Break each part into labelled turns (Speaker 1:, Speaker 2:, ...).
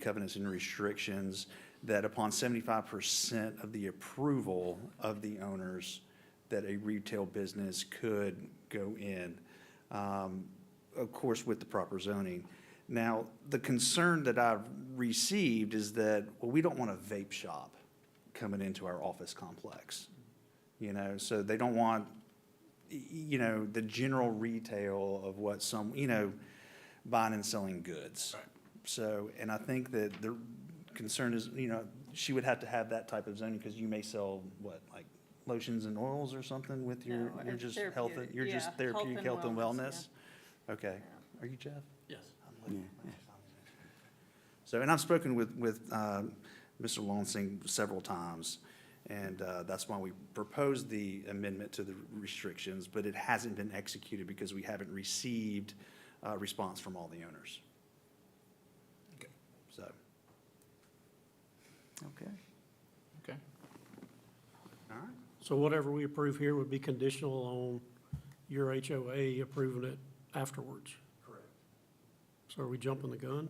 Speaker 1: covenants and restrictions that upon 75% of the approval of the owners, that a retail business could go in, of course, with the proper zoning. Now, the concern that I've received is that, well, we don't want a vape shop coming into our office complex, so they don't want, the general retail of what some, buying and selling goods.
Speaker 2: Right.
Speaker 1: So, and I think that the concern is, she would have to have that type of zoning because you may sell, what, like lotions and oils or something with your,
Speaker 3: No,
Speaker 1: you're
Speaker 3: it's
Speaker 1: just
Speaker 3: therapeutic.
Speaker 1: you're just
Speaker 3: Yeah,
Speaker 1: therapeutic health and wellness? Okay.
Speaker 3: Yeah.
Speaker 1: Are you Jeff?
Speaker 2: Yes.
Speaker 1: So, and I've spoken with Mr. Lansing several times, and that's why we proposed the amendment to the restrictions, but it hasn't been executed because we haven't received a response from all the owners.
Speaker 2: Okay.
Speaker 1: So,
Speaker 4: Okay.
Speaker 2: Okay.
Speaker 1: all right.
Speaker 5: So whatever we approve here would be conditional on your HOA approving it afterwards.
Speaker 1: Correct.
Speaker 5: So are we jumping the gun?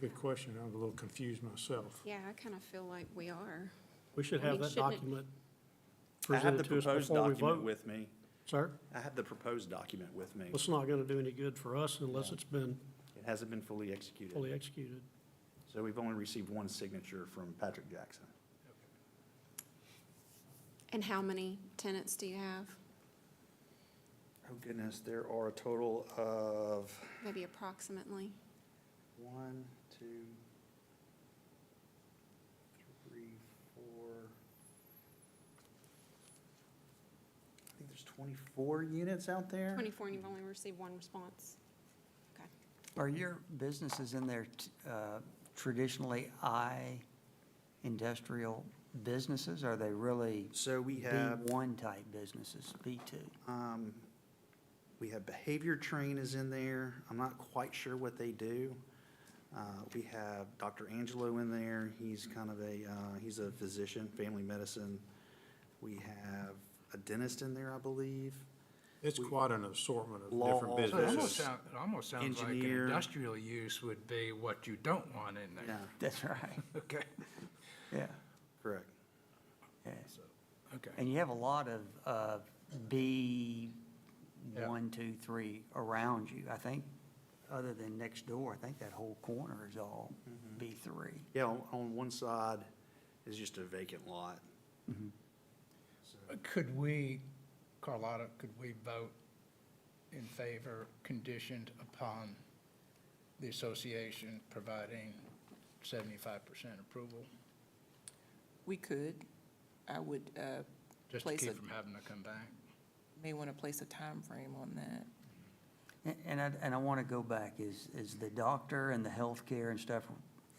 Speaker 6: Good question. I'm a little confused myself.
Speaker 3: Yeah, I kind of feel like we are.
Speaker 5: We should
Speaker 3: I mean,
Speaker 5: have that
Speaker 3: shouldn't it-
Speaker 5: document
Speaker 1: I have the
Speaker 5: presented to us
Speaker 1: proposed
Speaker 5: before we
Speaker 1: document
Speaker 5: vote.
Speaker 1: with me.
Speaker 5: Sir,
Speaker 1: I have the proposed document with me.
Speaker 5: it's not gonna do any good for us unless it's been
Speaker 1: It hasn't been fully executed.
Speaker 5: fully executed.
Speaker 1: So we've only received one signature from Patrick Jackson.
Speaker 3: And how many tenants do you have?
Speaker 1: Oh goodness, there are a total of
Speaker 3: Maybe approximately?
Speaker 1: 1, 2, 3, 4. I think there's 24 units out there.
Speaker 3: 24, and you've only received one response? Okay.
Speaker 4: Are your businesses in there traditionally industrial businesses? Are they really
Speaker 1: So we have,
Speaker 4: B1 type businesses, B2?
Speaker 1: we have Behavior Train is in there. I'm not quite sure what they do. We have Dr. Angelo in there. He's kind of he's a physician, family medicine. We have a dentist in there, I believe.
Speaker 6: It's quite an assortment of
Speaker 1: Law
Speaker 6: different
Speaker 2: So it
Speaker 6: businesses.
Speaker 2: almost sounds like an
Speaker 1: Engineer.
Speaker 2: industrial use would be what you don't want in
Speaker 1: Yeah,
Speaker 2: there.
Speaker 4: That's right,
Speaker 2: Okay,
Speaker 4: yeah.
Speaker 1: correct.
Speaker 4: Yeah.
Speaker 2: okay.
Speaker 4: And you have a lot of B1, 2, 3 around you. I think, other than next door, I think that whole corner is all B3.
Speaker 1: Yeah, on one side is just a vacant lot.
Speaker 2: Could we, Carlotta, could we vote in favor conditioned upon the association providing 75% approval?
Speaker 7: We could. I would,
Speaker 2: Just to
Speaker 7: Place
Speaker 2: keep
Speaker 7: it-
Speaker 2: from having to come back?
Speaker 7: may want to place a time frame on that.
Speaker 4: And I want to go back, is the doctor and the healthcare and stuff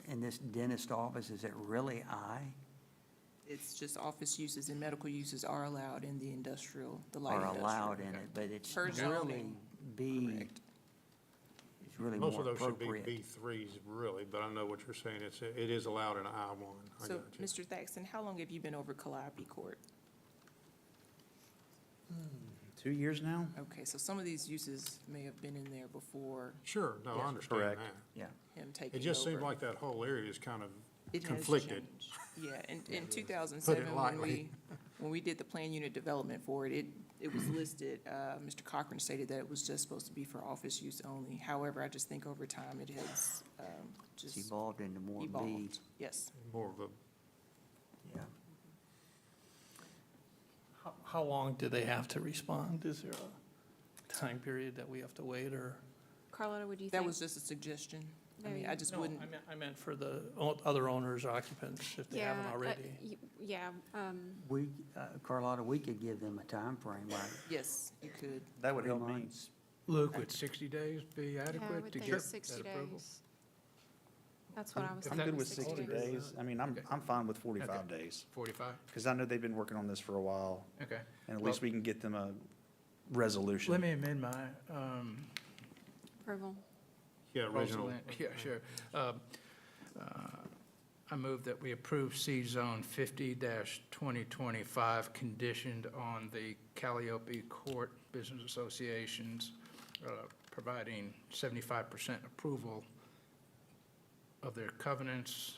Speaker 4: in this dentist office, is it really I?
Speaker 7: It's just office uses and medical uses are allowed in the industrial, the light
Speaker 4: Are
Speaker 7: industrial.
Speaker 4: allowed in it, but it's
Speaker 7: Per
Speaker 4: really
Speaker 7: zoning.
Speaker 4: B,
Speaker 7: Correct.
Speaker 4: it's really
Speaker 6: Most
Speaker 4: more
Speaker 6: of those should be
Speaker 4: appropriate.
Speaker 6: B3s really, but I know what you're saying. It is allowed in I1. I
Speaker 7: So,
Speaker 6: got you.
Speaker 7: Mr. Thaxton, how long have you been over Calliope Court?
Speaker 1: 2 years now?
Speaker 7: Okay, so some of these uses may have been in there before
Speaker 6: Sure, no,
Speaker 7: Yes.
Speaker 6: I understand
Speaker 1: Correct.
Speaker 6: that.
Speaker 4: Yeah,
Speaker 7: him taking
Speaker 6: It
Speaker 7: over.
Speaker 6: just seems like that whole area is kind of
Speaker 7: It has
Speaker 6: conflicted.
Speaker 7: changed. Yeah, in 2007, when
Speaker 6: lightly.
Speaker 7: we did the plan unit development for it, it was listed, Mr. Cochran stated that it was just supposed to be for office use only. However, I just think over time it has
Speaker 4: it's
Speaker 7: just
Speaker 4: evolved into more B,
Speaker 7: evolved. Yes.
Speaker 6: More of a,
Speaker 4: yeah.
Speaker 8: How long do they have to respond? Is there a time period that we have to wait, or?
Speaker 3: Carlotta, would you think?
Speaker 7: That was just a suggestion. I mean, I just
Speaker 8: No,
Speaker 7: wouldn't,
Speaker 8: I meant for the other owners, occupants, if they haven't already.
Speaker 3: Yeah,
Speaker 4: We, Carlotta, we could give them a time frame, like
Speaker 7: yes, you could.
Speaker 1: That would
Speaker 4: 3
Speaker 1: help me.
Speaker 4: months.
Speaker 2: Luke, would 60 days be
Speaker 3: yeah, I
Speaker 2: adequate
Speaker 3: would
Speaker 2: to
Speaker 3: think
Speaker 2: get
Speaker 3: 60
Speaker 2: that approval?
Speaker 3: days. That's what I was
Speaker 1: I'm
Speaker 3: thinking.
Speaker 1: good with 60 days. I mean, I'm fine with 45 days,
Speaker 2: 45?
Speaker 1: because I know they've been working on this for a while,
Speaker 2: Okay.
Speaker 1: and at least we can get them a resolution.
Speaker 2: Let me amend my
Speaker 3: Approval.
Speaker 6: yeah, original.
Speaker 2: Yeah, sure. I move that we approve C-Zone 50-2025 conditioned on the Calliope Court Business Associations providing 75% approval of their covenants,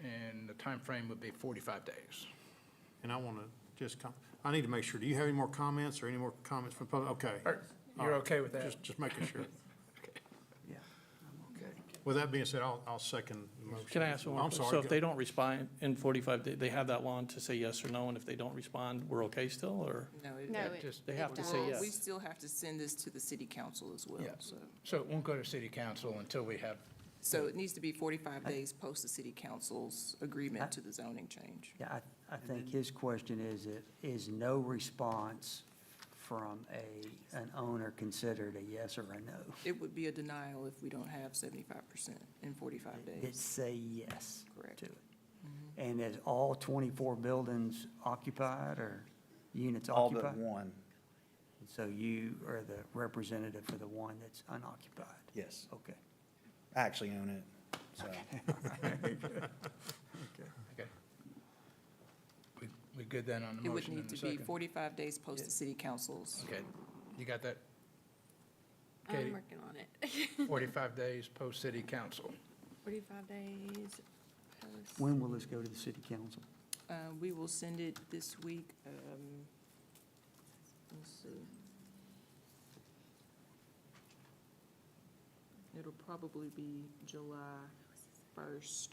Speaker 2: and the time frame would be 45 days.
Speaker 6: And I want to I need to make sure, do you have any more comments or any more comments from the public? Okay.
Speaker 2: You're okay with that?
Speaker 6: Just making sure.
Speaker 4: Yeah, I'm okay.
Speaker 6: With that being said, I'll second the motion.
Speaker 8: Can I ask one more
Speaker 6: I'm
Speaker 8: question?
Speaker 6: sorry.
Speaker 8: So if they don't respond in 45 days, they have that long to say yes or no, and if they don't respond, we're okay still, or?
Speaker 7: No,
Speaker 3: No,
Speaker 2: That
Speaker 3: it-
Speaker 2: just-
Speaker 8: They have to say
Speaker 3: does.
Speaker 8: yes.
Speaker 7: we still have to send this to the city council as well,
Speaker 2: Yeah.
Speaker 7: so.
Speaker 2: So it won't go to city council until we have,
Speaker 7: So it needs to be 45 days post the city council's agreement to the zoning change.
Speaker 4: Yeah, I think his question is no response from an owner considered a yes or a no?
Speaker 7: It would be a denial if we don't have 75% in 45
Speaker 4: It
Speaker 7: days.
Speaker 4: say yes
Speaker 7: Correct.
Speaker 4: to it. And is all 24 buildings occupied or units
Speaker 1: All
Speaker 4: occupied?
Speaker 1: but one,
Speaker 4: So you are the representative for the one that's unoccupied?
Speaker 1: yes.
Speaker 4: Okay.
Speaker 1: I actually own it, so.
Speaker 2: okay. We good then on the
Speaker 7: It would
Speaker 2: motion
Speaker 7: need
Speaker 2: and the
Speaker 7: to be
Speaker 2: second?
Speaker 7: 45 days post the city council's.
Speaker 2: Okay, you got that?
Speaker 3: I'm
Speaker 2: Katie?
Speaker 3: working on it.
Speaker 2: 45 days post-city council.
Speaker 3: 45 days post.
Speaker 4: When will this go to the city council?
Speaker 7: We will send it this week. Let's see. It'll probably be July 1st.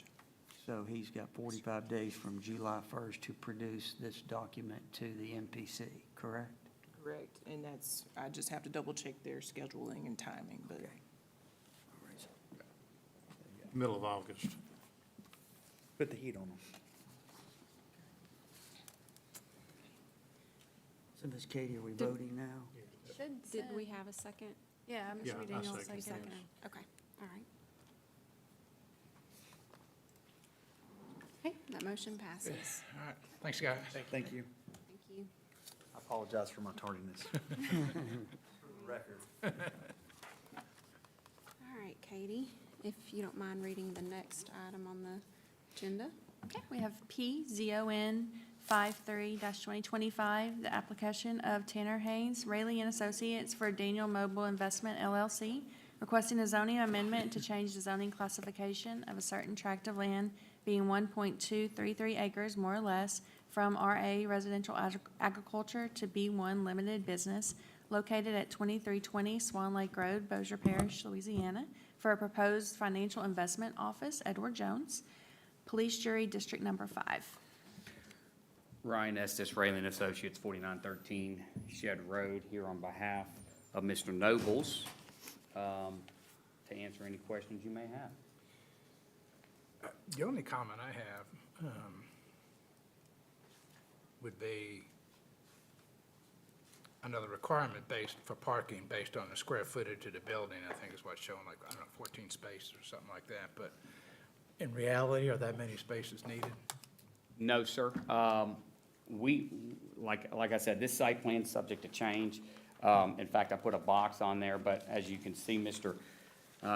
Speaker 4: So he's got 45 days from July 1st to produce this document to the MPC, correct?
Speaker 7: Correct, and I just have to double check their scheduling and timing, but
Speaker 4: Okay.
Speaker 6: Middle of August.
Speaker 1: Put the heat on them.
Speaker 4: So Ms. Katie, are we voting now?
Speaker 3: Did we have a second?
Speaker 9: Yeah,
Speaker 6: Yeah,
Speaker 9: Mr.
Speaker 6: I
Speaker 9: McDaniel
Speaker 6: second.
Speaker 9: seconded.
Speaker 3: Okay, all right. Okay, that motion passes.
Speaker 2: All right, thanks, guys.
Speaker 1: Thank you.
Speaker 3: Thank you.
Speaker 1: I apologize for my tardiness. Record.
Speaker 3: All right, Katie, if you don't mind reading the next item on the agenda.
Speaker 9: Okay, we have PZON 53-2025, the application of Tanner Haynes, Rayleigh and Associates for Daniel Mobile Investment LLC, requesting a zoning amendment to change the zoning classification of a certain tract of land being 1.233 acres, more or less, from RA Residential Agriculture to B1 Limited Business, located at 2320 Swan Lake Road, Bossier Parish, Louisiana, for a proposed financial investment office, Edward Jones, Police Jury District Number 5.
Speaker 10: Ryan Estes, Raylan Associates, 4913 Shed Road, here on behalf of Mr. Nobles, to answer any questions you may have.
Speaker 2: The only comment I have would be another requirement based for parking based on the square footage of the building, I think is what's showing, like, I don't know, 14 spaces or something like that, but in reality, are that many spaces needed?
Speaker 10: No, sir. Like I said, this site plan's subject to change. In fact, I put a box on there, but as you can see, Mr.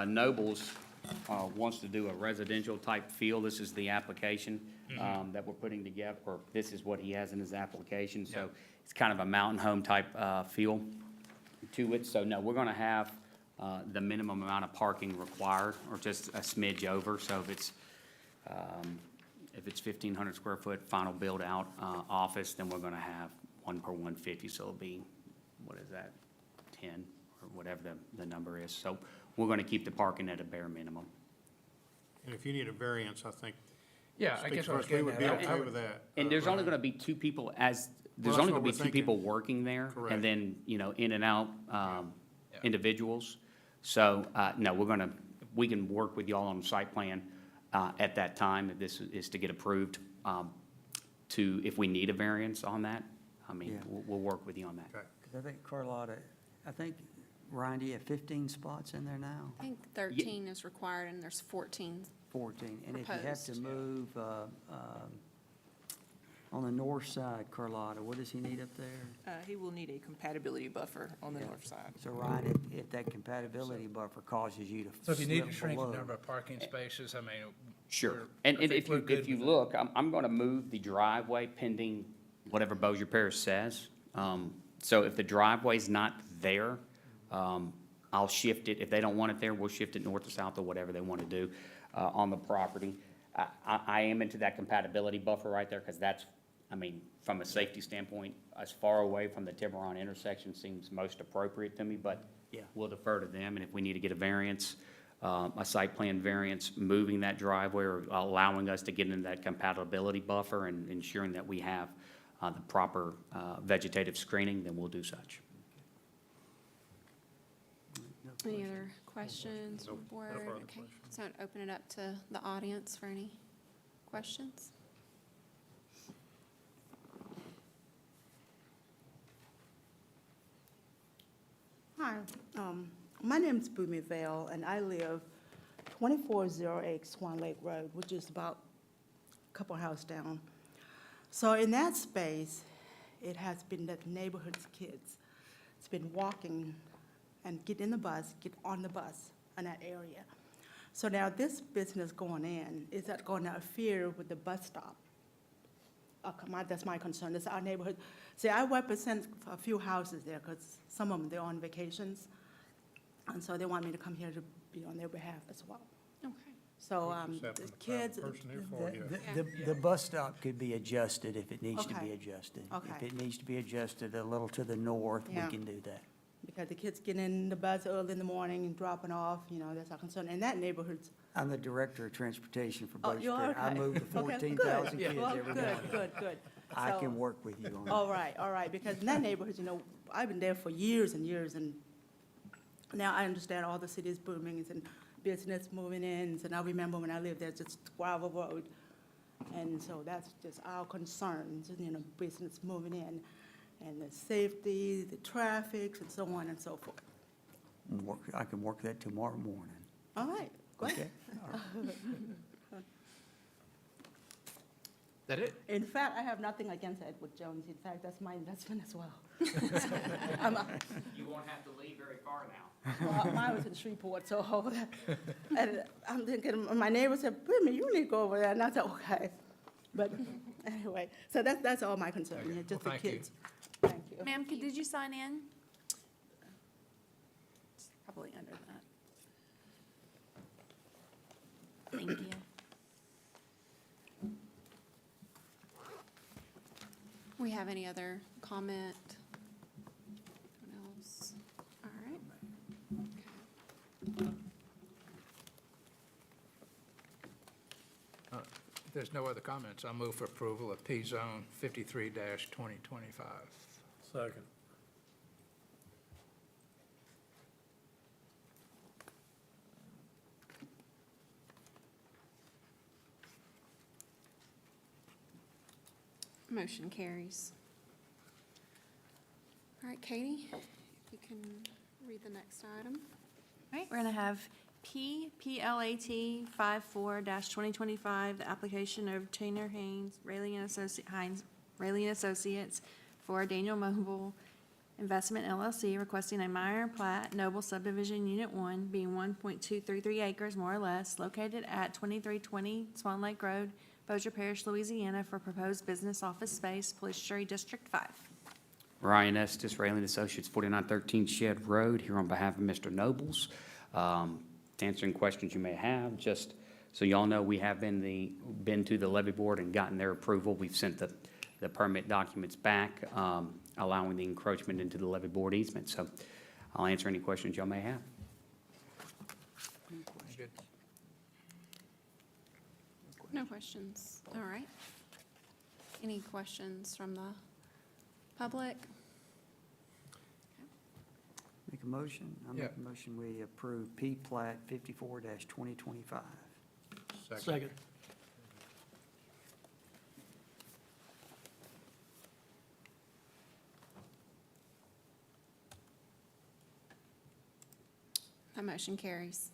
Speaker 10: Nobles wants to do a residential type feel. This is the application that we're putting together, or this is what he has in his application. So it's kind of a mountain home type feel to it. So no, we're gonna have the minimum amount of parking required, or just a smidge over. So if it's 1,500 square foot final build out office, then we're gonna have 1 per 150, so it'll be, what is that, 10, or whatever the number is. So we're gonna keep the parking at a bare minimum.
Speaker 6: And if you need a variance, I think.
Speaker 2: Yeah, I
Speaker 6: speak
Speaker 2: guess
Speaker 6: for
Speaker 2: I was
Speaker 6: us, we
Speaker 2: getting
Speaker 6: would be
Speaker 2: at.
Speaker 6: okay with that.
Speaker 10: And there's only
Speaker 6: Ryan.
Speaker 10: gonna be two people there's
Speaker 6: that's
Speaker 10: only
Speaker 6: what
Speaker 10: gonna be
Speaker 6: we're
Speaker 10: two
Speaker 6: thinking.
Speaker 10: people working there.
Speaker 6: Correct.
Speaker 10: And then, in and out
Speaker 2: Yeah.
Speaker 10: individuals. So, no, we can work with y'all on the site plan at that time, if this is to get approved, if we need a variance on that. I mean,
Speaker 4: Yeah.
Speaker 10: we'll work with you on that.
Speaker 6: Okay.
Speaker 4: 'Cause I think Carlotta, Ryan, do you have 15 spots in there now?
Speaker 3: I think 13 is required and there's 14.
Speaker 4: 14. And if you have to
Speaker 3: Proposed.
Speaker 4: move on the north side, Carlotta, what does he need up there?
Speaker 7: he will need a compatibility buffer on the
Speaker 4: Yeah.
Speaker 7: north side.
Speaker 4: So Ryan, if that compatibility buffer causes you to
Speaker 2: So if you need to
Speaker 4: slip
Speaker 2: shrink the
Speaker 4: below-
Speaker 2: number of parking spaces, I mean.
Speaker 10: Sure.
Speaker 2: we're-
Speaker 10: And
Speaker 2: I think
Speaker 10: if
Speaker 2: we're
Speaker 10: you,
Speaker 2: good
Speaker 10: if you
Speaker 2: with it.
Speaker 10: look, I'm gonna move the driveway pending whatever Bossier Parish says. So if the driveway's not there, I'll shift it. If they don't want it there, we'll shift it north or south or whatever they wanna do. on the property. I am into that compatibility buffer right there, because that's, I mean, from a safety standpoint, as far away from the Tiburon intersection seems most appropriate to me, but
Speaker 4: Yeah.
Speaker 10: we'll defer to them, and if we need to get a variance, a site plan variance, moving that driveway or allowing us to get into that compatibility buffer and ensuring that we have the proper vegetative screening, then we'll do such.
Speaker 3: Any other questions from the board? Okay, so I'd open it up to the audience for any questions.
Speaker 11: Hi, my name is Boomy Vale, and I live 2408 Swan Lake Road, which is about a couple houses down. So in that space, it has been the neighborhood's kids. It's been walking and get in the bus, get on the bus in that area. So now this business going in, is that going to interfere with the bus stop? That's my concern, it's our neighborhood. See, I represent a few houses there, because some of them, they're on vacations, and so they want me to come here to be on their behalf as well.
Speaker 3: Okay.
Speaker 11: So, the kids.
Speaker 4: The bus stop could be adjusted if it needs to be
Speaker 11: Okay.
Speaker 4: adjusted.
Speaker 11: Okay.
Speaker 4: If it needs to be adjusted a little to the north, we
Speaker 11: Yeah.
Speaker 4: can do that.
Speaker 11: Because the kids get in the bus early in the morning and dropping off, that's our concern, and that neighborhood's.
Speaker 4: I'm the director of transportation for
Speaker 11: Oh,
Speaker 4: Bossier.
Speaker 11: you are?
Speaker 4: I
Speaker 11: Okay.
Speaker 4: move to
Speaker 11: Okay,
Speaker 4: 14,000
Speaker 11: good.
Speaker 4: kids
Speaker 11: Well,
Speaker 4: every day.
Speaker 11: Good.
Speaker 4: I
Speaker 11: So-
Speaker 4: can work with you on that.
Speaker 11: All right, because in that neighborhood, I've been there for years and years, and now I understand all the city's booming and business moving in, and I remember when I lived there, just gravel road. And so that's just our concerns, business moving in, and the safety, the traffic, and so on and so forth.
Speaker 4: I can work that tomorrow morning.
Speaker 11: All right, great.
Speaker 4: Okay?
Speaker 2: That it?
Speaker 11: In fact, I have nothing against Edward Jones. In fact, that's my investment as well.
Speaker 10: You won't have to leave very far now.
Speaker 11: Well, mine was in Shreveport, so, and I'm thinking, my neighbor said, wait a minute, you need to go over there, and I said, okay. But anyway, so that's all my concern,
Speaker 2: Okay.
Speaker 11: just the
Speaker 2: Well, thank you.
Speaker 11: kids. Thank you.
Speaker 9: Ma'am, did you sign in? It's probably under that. Thank you.
Speaker 3: We have any other comment? Anyone else? All right.
Speaker 2: If there's no other comments, I'll move for approval of P-Zone 53-2025.
Speaker 5: Second.
Speaker 3: Motion carries. All right, Katie, if you can read the next item.
Speaker 9: All right, we're gonna have PLAT 54-2025, the application of Tanner Haynes, Rayleigh and Associates for Daniel Mobile Investment LLC, requesting a minor plat, Noble Subdivision Unit 1, being 1.233 acres more or less, located at 2320 Swan Lake Road, Bossier Parish, Louisiana, for proposed business office space, Police Jury District 5.
Speaker 10: Ryan Estes, Raylan Associates, 4913 Shed Road, here on behalf of Mr. Nobles. To answer any questions you may have, just so y'all know, we have been to the levy board and gotten their approval. We've sent the permit documents back, allowing the encroachment into the levy board easement. So I'll answer any questions y'all may have.
Speaker 2: Good.
Speaker 3: No questions. All right. Any questions from the public?
Speaker 4: Make a motion? I make a motion we approve P-Plat 54-2025.
Speaker 5: Second.
Speaker 3: That motion carries.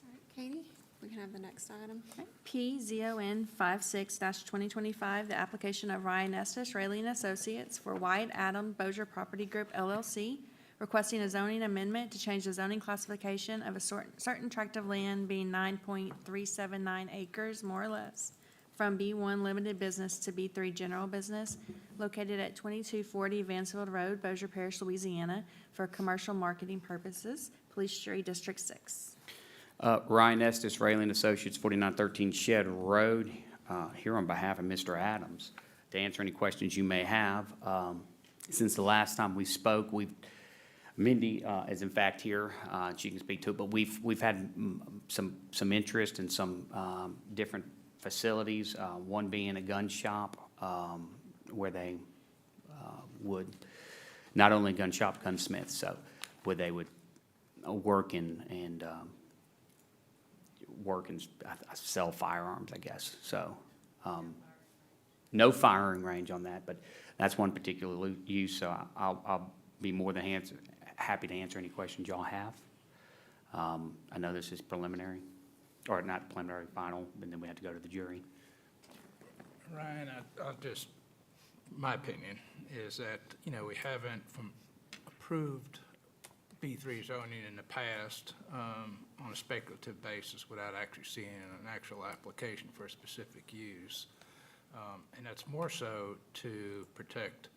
Speaker 3: All right, Katie, we can have the next item.
Speaker 9: PZON 56-2025, the application of Ryan Estes, Rayleigh and Associates for White Adam Bossier Property Group LLC, requesting a zoning amendment to change the zoning classification of a certain tract of land being 9.379 acres, more or less, from B1 Limited Business to B3 General Business, located at 2240 Vansfield Road, Bossier Parish, Louisiana, for commercial marketing purposes, Police Jury District 6.
Speaker 10: Ryan Estes, Raylan Associates, 4913 Shed Road, here on behalf of Mr. Adams, to answer any questions you may have. Since the last time we spoke, Mindy is in fact here, she can speak to it, but we've had some interest in some different facilities, one being a gun shop, where they would, not only gun shop, gunsmith, so where they would work and sell firearms, I guess, so. No firing range on that, but that's one particular use, so I'll be more than happy to answer any questions y'all have. I know this is preliminary, or not preliminary, final, and then we have to go to the jury.
Speaker 2: Ryan, I'll just, my opinion is that, we haven't approved B3 zoning in the past on a speculative basis without actually seeing an actual application for a specific use. And that's more so to protect,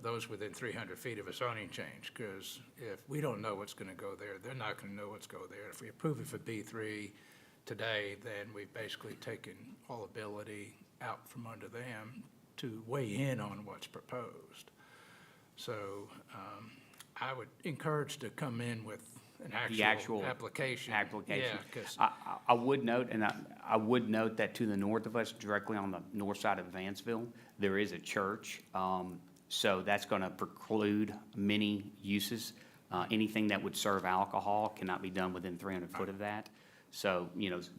Speaker 2: those within 300 feet of a zoning change, because if we don't know what's going to go there, they're not going to know what's go there. If we approve it for B3 today, then we've basically taken all ability out from under them to weigh in on what's proposed. So I would encourage to come in with an actual application.
Speaker 10: Application.
Speaker 2: Yeah, 'cause
Speaker 10: I would note, and I would note that to the north of us, directly on the north side of Vanceville, there is a church. So that's going to preclude many uses. Anything that would serve alcohol cannot be done within 300 foot of that. So,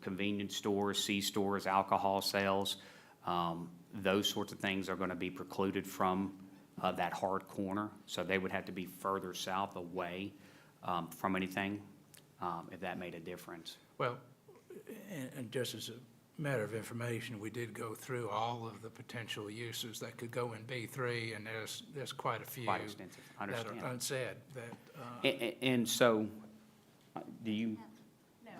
Speaker 10: convenience stores, C-stores, alcohol sales, those sorts of things are going to be precluded from that hard corner. So they would have to be further south away from anything, if that made a difference.
Speaker 2: Well, and just as a matter of information, we did go through all of the potential uses that could go in B3, and there's quite a few
Speaker 10: Quite extensive, I
Speaker 2: that
Speaker 10: understand.
Speaker 2: are unsaid that,
Speaker 10: And so, do you?
Speaker 12: No,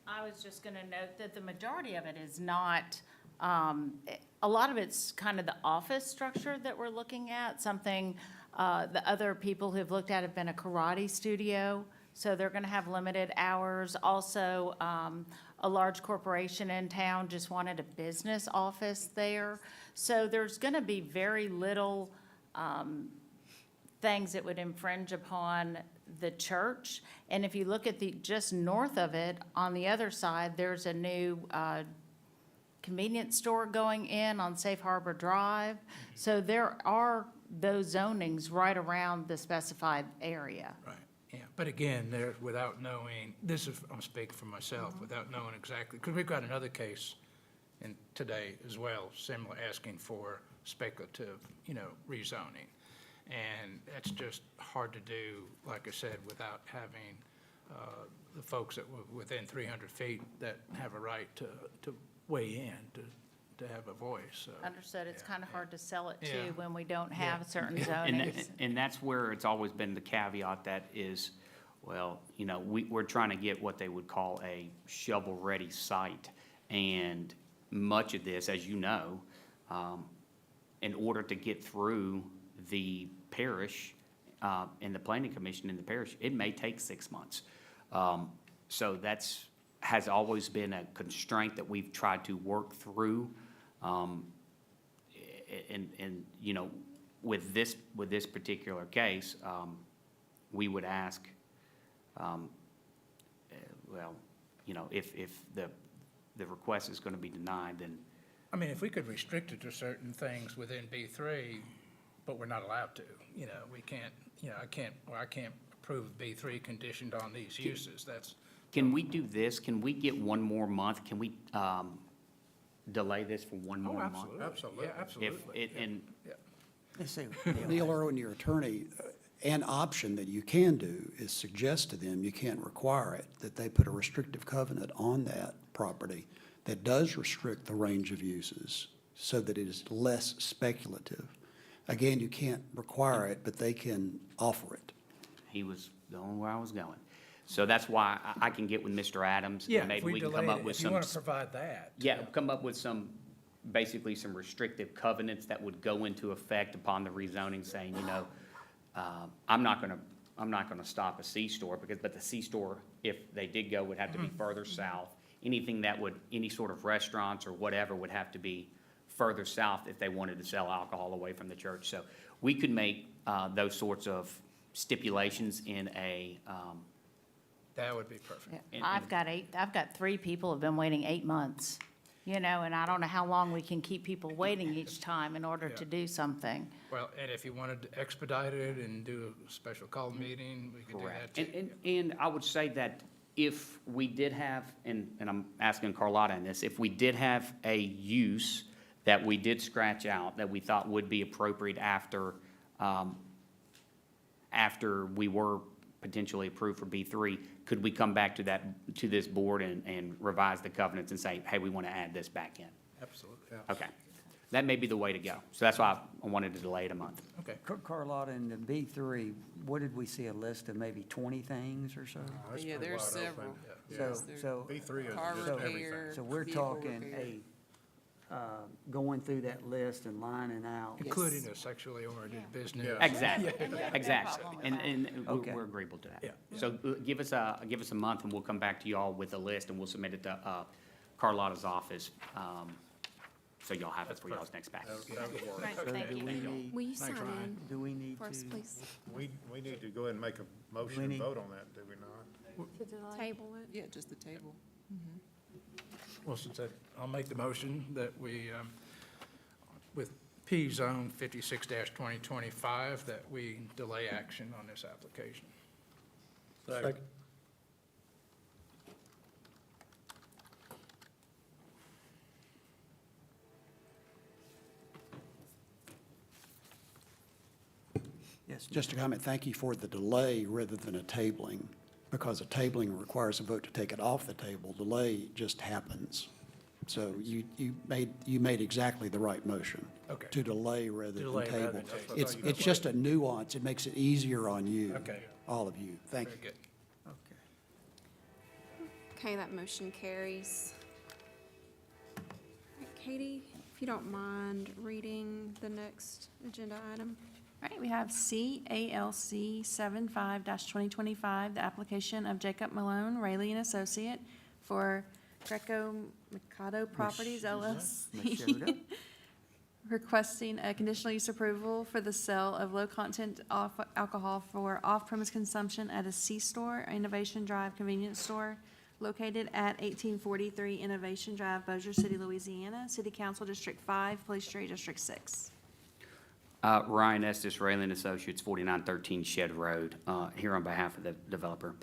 Speaker 12: I was just gonna note that the majority of it is not, a lot of it's kind of the office structure that we're looking at. Something, the other people who've looked at have been a karate studio, so they're gonna have limited hours. Also, a large corporation in town just wanted a business office there. So there's gonna be very little, things that would infringe upon the church. And if you look at just north of it, on the other side, there's a new, convenience store going in on Safe Harbor Drive. So there are those zonings right around the specified area.
Speaker 2: right, yeah. But again, there, without knowing, I'm speaking for myself, without knowing exactly, because we've got another case in today as well, similar, asking for speculative, rezoning. And that's just hard to do, like I said, without having the folks that were within 300 feet that have a right to weigh in, to have a voice, so.
Speaker 12: Understood, it's
Speaker 2: yeah,
Speaker 12: kind of hard to sell it
Speaker 2: Yeah.
Speaker 12: too when we don't
Speaker 2: Yeah.
Speaker 12: have certain
Speaker 10: And,
Speaker 12: zonings.
Speaker 10: and that's where it's always been the caveat that is, well, we're trying to get what they would call a shovel-ready site. And much of this, as you know, in order to get through the parish, and the planning commission in the parish, it may take 6 months. So has always been a constraint that we've tried to work through. With this particular case, we would ask, if the request is going to be denied, then
Speaker 2: I mean, if we could restrict it to certain things within B3, but we're not allowed to, we can't, I can't approve B3 conditioned on these uses, that's.
Speaker 10: can we do this? Can we get one more month? Can we delay this for one more month?
Speaker 2: Absolutely, yeah, absolutely. Yeah.
Speaker 4: Let's see.
Speaker 13: Neil Irwin, your attorney, an option that you can do is suggest to them, you can't require it, that they put a restrictive covenant on that property that does restrict the range of uses so that it is less speculative. Again, you can't require it, but they can offer it.
Speaker 10: He was going where I was going. So that's why I can get with Mr. Adams.
Speaker 2: Yeah,
Speaker 10: and
Speaker 2: if
Speaker 10: maybe
Speaker 2: we
Speaker 10: we can
Speaker 2: delay
Speaker 10: come up
Speaker 2: it,
Speaker 10: with
Speaker 2: if you
Speaker 10: some.
Speaker 2: want to provide that.
Speaker 10: Yeah, come up with basically some restrictive covenants that would go into effect upon the rezoning, saying, I'm not going to I'm not gonna stop a C-store, but the C-store, if they did go, would have to be further south. Anything that would, any sort of restaurants or whatever would have to be further south if they wanted to sell alcohol away from the church. So we could make, those sorts of stipulations in a,
Speaker 2: That would be perfect.
Speaker 10: And-
Speaker 12: I've got 3 people who've been waiting 8 months, and I don't know how long we can keep people waiting each time in order to do something.
Speaker 2: Well, and if you wanted to expedite it and do a special call meeting, we could do that
Speaker 10: correct.
Speaker 2: too.
Speaker 10: And I would say that if we did have, and I'm asking Carlotta on this, if we did have a use that we did scratch out, that we thought would be appropriate after, after we were potentially approved for B3, could we come back to this board and revise the covenants and say, hey, we want to add this back in?
Speaker 2: Absolutely.
Speaker 10: Okay. That may be the way to go. So that's why I wanted to delay it a month.
Speaker 2: Okay.
Speaker 4: Carlotta, in the B3, what did we see, a list of maybe 20 things or so?
Speaker 7: Yeah, there's several.
Speaker 4: So,
Speaker 6: B3 is
Speaker 7: Car
Speaker 6: just
Speaker 7: repair.
Speaker 6: everything.
Speaker 4: so we're
Speaker 7: vehicle
Speaker 4: talking,
Speaker 7: repair.
Speaker 4: going through that list and lining out.
Speaker 2: Including a sexually oriented business.
Speaker 6: Yeah.
Speaker 10: Exactly, exactly. And
Speaker 4: Okay.
Speaker 10: we're agreeable to that.
Speaker 2: Yeah.
Speaker 10: So give us a month and we'll come back to you all with a list and we'll submit it to Carlotta's office. So y'all have it for y'all's next package.
Speaker 6: That would work.
Speaker 12: Right,
Speaker 4: So
Speaker 12: thank
Speaker 4: do
Speaker 12: you.
Speaker 4: we need,
Speaker 3: Will you sign in
Speaker 4: do we need
Speaker 3: for us,
Speaker 4: to?
Speaker 3: please?
Speaker 6: We need to go ahead and make a motion and
Speaker 4: need-
Speaker 6: vote on that, do we not?
Speaker 3: Table it?
Speaker 7: Yeah, just the table.
Speaker 2: Well, since I'll make the motion that we, with P Zone 56-2025, that we delay action on this application.
Speaker 5: Second.
Speaker 4: Yes,
Speaker 13: Just a comment, thank you for the delay rather than a tabling, because a tabling requires a vote to take it off the table. Delay just happens. So you made exactly the right motion.
Speaker 2: Okay.
Speaker 13: To delay rather than
Speaker 2: Delay rather
Speaker 13: table.
Speaker 2: than table.
Speaker 13: It's just a nuance. It makes it easier on you.
Speaker 2: Okay.
Speaker 13: All of you. Thank you.
Speaker 2: Very good.
Speaker 4: okay.
Speaker 3: Okay, that motion carries. All right, Katie, if you don't mind reading the next agenda item.
Speaker 9: All right, we have CALC 75-2025, the application of Jacob Malone, Rayleigh and Associate for Greco Mikado Properties
Speaker 4: Miss Sheridan?
Speaker 9: LLC, requesting a conditional use approval for the sale of low-content alcohol for off-premise consumption at a C-store, Innovation Drive convenience store located at 1843 Innovation Drive, Bossier City, Louisiana, City Council District 5, Police Jury District 6.
Speaker 10: Ryan Estes, Raylan and Associates, 4913 Shed Road, here on behalf of the developer.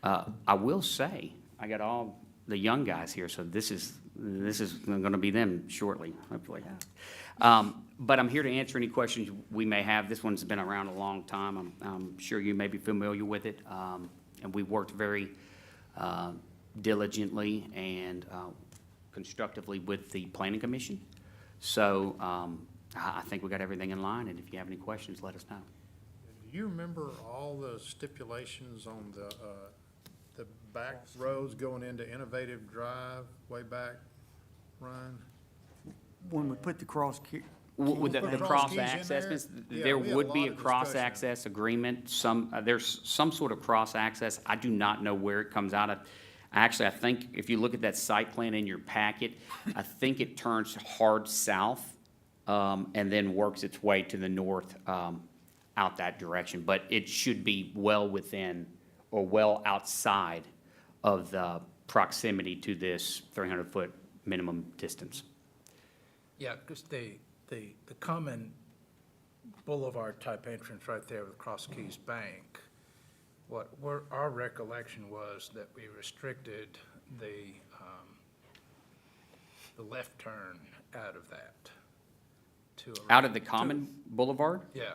Speaker 10: I will say, I got all the young guys here, so this is gonna be them shortly, hopefully. But I'm here to answer any questions we may have. This one's been around a long time. I'm sure you may be familiar with it. And we worked very diligently and constructively with the planning commission. So I think we got everything in line, and if you have any questions, let us know.
Speaker 6: Do you remember all the stipulations on the back roads going into Innovative Drive way back, Ryan?
Speaker 4: When we put the cross,
Speaker 10: With the
Speaker 6: Put
Speaker 10: cross
Speaker 6: cross keys in
Speaker 10: access,
Speaker 6: there?
Speaker 10: Miss,
Speaker 6: Yeah,
Speaker 10: there
Speaker 6: we had a
Speaker 10: would be
Speaker 6: lot
Speaker 10: a
Speaker 6: of
Speaker 10: cross
Speaker 6: discussion.
Speaker 10: access agreement, there's some sort of cross access. I do not know where it comes out of. Actually, I think if you look at that site plan in your packet, I think it turns hard south, and then works its way to the north, out that direction. But it should be well within or well outside of the proximity to this 300-foot minimum distance.
Speaker 2: Yeah, because the common boulevard-type entrance right there with Cross Keys Bank, our recollection was that we restricted the left turn out of that to.
Speaker 10: Out of the common boulevard?
Speaker 2: Yeah,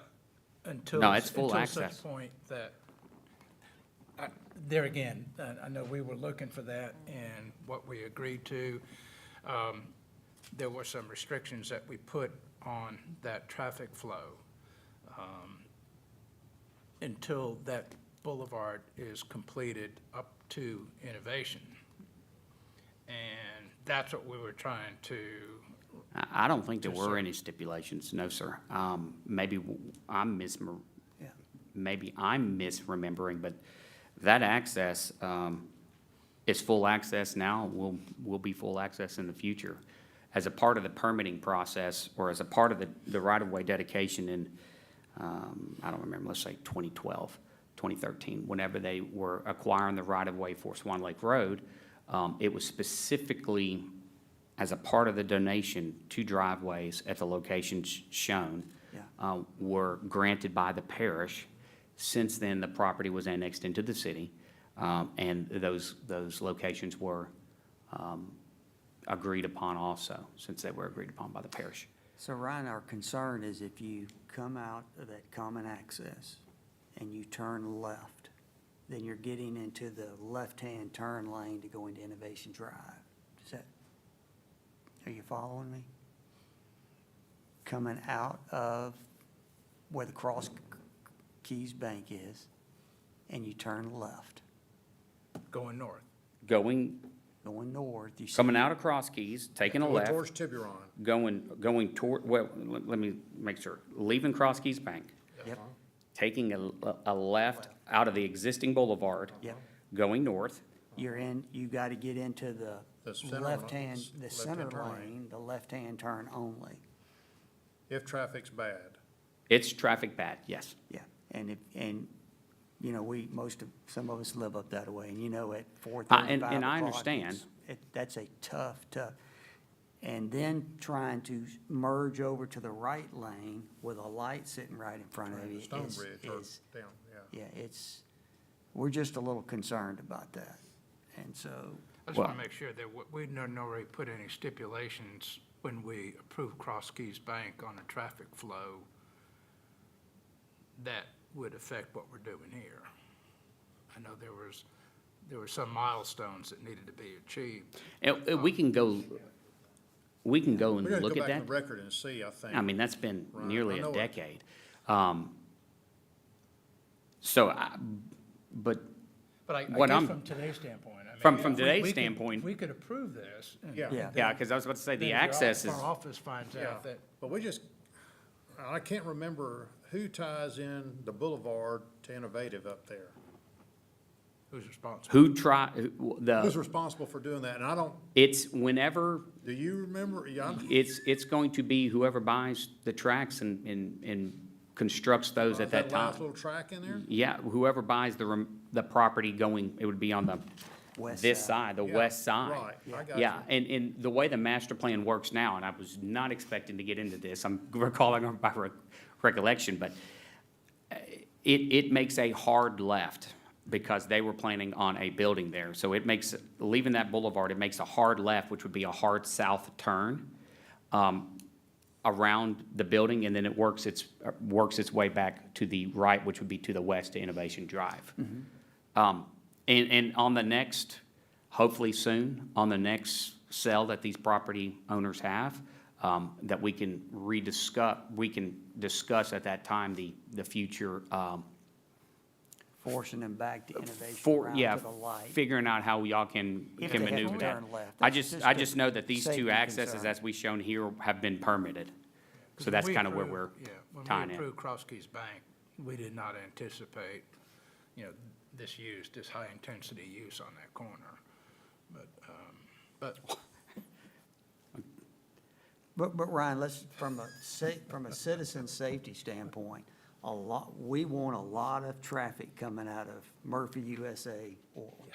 Speaker 2: until.
Speaker 10: No, it's full
Speaker 2: until
Speaker 10: access.
Speaker 2: such point that, there again, I know we were looking for that, and what we agreed to, there were some restrictions that we put on that traffic flow until that boulevard is completed up to Innovation. And that's what we were trying to,
Speaker 10: I don't think there were any stipulations, no, sir. Maybe I'm maybe I'm misremembering, but that access, is full access now, will be full access in the future. As a part of the permitting process, or as a part of the right-of-way dedication in, I don't remember, let's say 2012, 2013, whenever they were acquiring the right-of-way for Swan Lake Road, it was specifically as a part of the donation, 2 driveways at the locations shown were granted by the parish. Since then, the property was annexed into the city, and those locations were agreed upon also, since they were agreed upon by the parish.
Speaker 4: So Ryan, our concern is if you come out of that common access and you turn left, then you're getting into the left-hand turn lane to go into Innovation Drive. Are you following me? Coming out of where the Cross Keys Bank is, and you turn left,
Speaker 2: Going north.
Speaker 10: Going
Speaker 4: north, you see.
Speaker 10: Coming out of Cross Keys, taking a
Speaker 6: Going
Speaker 10: left,
Speaker 6: towards Tiburon.
Speaker 10: going toward, well, let me make sure, leaving Cross Keys Bank,
Speaker 4: Yep,
Speaker 10: taking a left out of the existing boulevard,
Speaker 4: yep.
Speaker 10: going north,
Speaker 4: You gotta get into the
Speaker 6: The center
Speaker 4: left-hand,
Speaker 6: lane,
Speaker 4: the center
Speaker 6: left-hand turn
Speaker 4: lane, the left-hand turn only.
Speaker 6: If traffic's bad.
Speaker 10: it's traffic bad, yes.
Speaker 4: Yeah, and you know, some of us live up that way, and you know, at 4:35
Speaker 10: and I
Speaker 4: o'clock,
Speaker 10: understand.
Speaker 4: that's a tough. And then trying to merge over to the right lane with a light sitting right in front of you
Speaker 6: Stone
Speaker 4: is,
Speaker 6: Bridge or down, yeah.
Speaker 4: yeah, we're just a little concerned about that. And so,
Speaker 2: I just
Speaker 10: Well-
Speaker 2: want to make sure that we didn't already put any stipulations when we approved Cross Keys Bank on the traffic flow that would affect what we're doing here. I know there were some milestones that needed to be achieved.
Speaker 10: And we can go
Speaker 6: We're
Speaker 10: and
Speaker 6: gonna go
Speaker 10: look
Speaker 6: back
Speaker 10: at
Speaker 6: in
Speaker 10: that.
Speaker 6: the record and see, I think.
Speaker 10: I mean, that's been
Speaker 6: Right,
Speaker 10: nearly
Speaker 6: I know
Speaker 10: a
Speaker 6: it.
Speaker 10: decade. But
Speaker 2: But I
Speaker 10: What
Speaker 2: guess
Speaker 10: I'm-
Speaker 2: from today's standpoint, I mean.
Speaker 10: From
Speaker 2: if we-
Speaker 10: today's
Speaker 2: we could-
Speaker 10: standpoint-
Speaker 2: if we could approve this. and-
Speaker 6: Yeah.
Speaker 2: and
Speaker 4: Yeah.
Speaker 2: then-
Speaker 10: yeah, because I was about to say,
Speaker 2: then
Speaker 10: the
Speaker 2: your
Speaker 10: access is,
Speaker 2: Our office finds
Speaker 6: Yeah,
Speaker 2: out that,
Speaker 6: but I can't remember who ties in the boulevard to Innovative up there.
Speaker 2: who's responsible?
Speaker 6: Who's responsible for doing that? And I don't,
Speaker 10: it's whenever,
Speaker 6: do you remember? Yeah,
Speaker 10: it's going to be whoever buys the tracks and constructs those at that
Speaker 6: That last
Speaker 10: time.
Speaker 6: little track in there?
Speaker 10: Yeah, whoever buys the property going, it would be on the,
Speaker 4: west
Speaker 10: this
Speaker 4: side.
Speaker 10: side, the
Speaker 6: Yeah,
Speaker 10: west side.
Speaker 6: Right, I got
Speaker 10: Yeah,
Speaker 6: you.
Speaker 10: and the way the master plan works now, and I was not expecting to get into this, I'm recalling by recollection, but it makes a hard left because they were planning on a building there. So it makes, leaving that boulevard, it makes a hard left, which would be a hard south turn around the building, and then it works its way back to the right, which would be to the west to Innovation Drive. And on the next, hopefully soon, on the next sale that these property owners have, that we can discuss at that time the future,
Speaker 4: Forcing them back to Innovation around to the light.
Speaker 10: figuring out how y'all can
Speaker 4: If they have to
Speaker 10: maneuver that.
Speaker 4: turn left.
Speaker 10: I
Speaker 4: That's
Speaker 10: just
Speaker 4: just a
Speaker 10: know that these
Speaker 4: safety
Speaker 10: two accesses,
Speaker 4: concern.
Speaker 10: as we shown here, have been permitted. So
Speaker 2: When
Speaker 10: that's
Speaker 2: we
Speaker 10: kind of where we're
Speaker 2: approved- yeah,
Speaker 10: tying
Speaker 2: When we
Speaker 10: in.
Speaker 2: approved Cross Keys Bank, we did not anticipate, this high-intensity use on that corner. But
Speaker 4: But Ryan, from a citizen safety standpoint, we want a lot of traffic coming out of Murphy USA oil.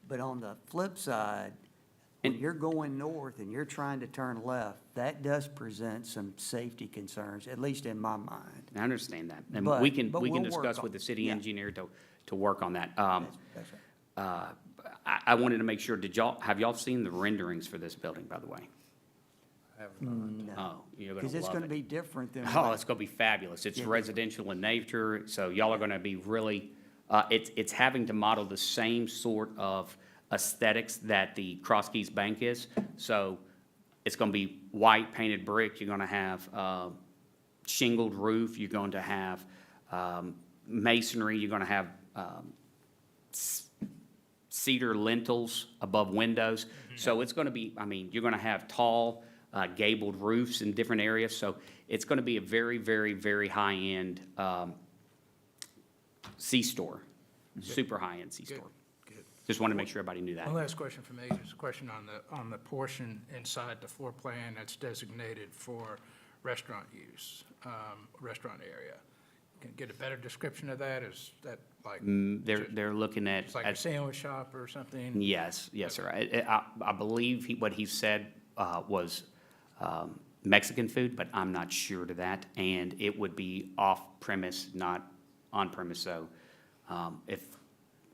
Speaker 4: But on the flip side, when you're going north and you're trying to turn left, that does present some safety concerns, at least in my mind.
Speaker 10: I understand that. And
Speaker 4: But-
Speaker 10: we can
Speaker 4: but
Speaker 10: we can
Speaker 4: we'll work
Speaker 10: discuss
Speaker 4: on-
Speaker 10: with the city
Speaker 4: yeah.
Speaker 10: engineer to work on that.
Speaker 4: That's right.
Speaker 10: I wanted to make sure, have y'all seen the renderings for this building, by the way?
Speaker 6: Have not.
Speaker 4: No,
Speaker 10: Oh, you're gonna
Speaker 4: because it's
Speaker 10: love
Speaker 4: gonna
Speaker 10: it.
Speaker 4: be different than.
Speaker 10: Oh, it's gonna be fabulous. It's
Speaker 4: Yeah.
Speaker 10: residential in nature, so y'all are gonna be really, it's having to model the same sort of aesthetics that the Cross Keys Bank is. So it's gonna be white painted brick, you're gonna have, shingled roof, you're going to have, masonry, you're gonna have, cedar lintels above windows. So it's gonna be, you're gonna have tall, gabled roofs in different areas. So it's gonna be a very, very, very high-end, C-store, super high-end
Speaker 2: Good,
Speaker 10: C-store.
Speaker 2: good.
Speaker 10: Just wanted to make sure everybody knew that.
Speaker 2: One last question for me, just a question on the portion inside the floor plan that's designated for restaurant use, restaurant area. Can you get a better description of that? Is that like,
Speaker 10: They're looking at.
Speaker 2: it's like a sandwich shop or something?
Speaker 10: Yes, yes, sir. I believe what he said was Mexican food, but I'm not sure to that. And it would be off-premise, not on-premise, so if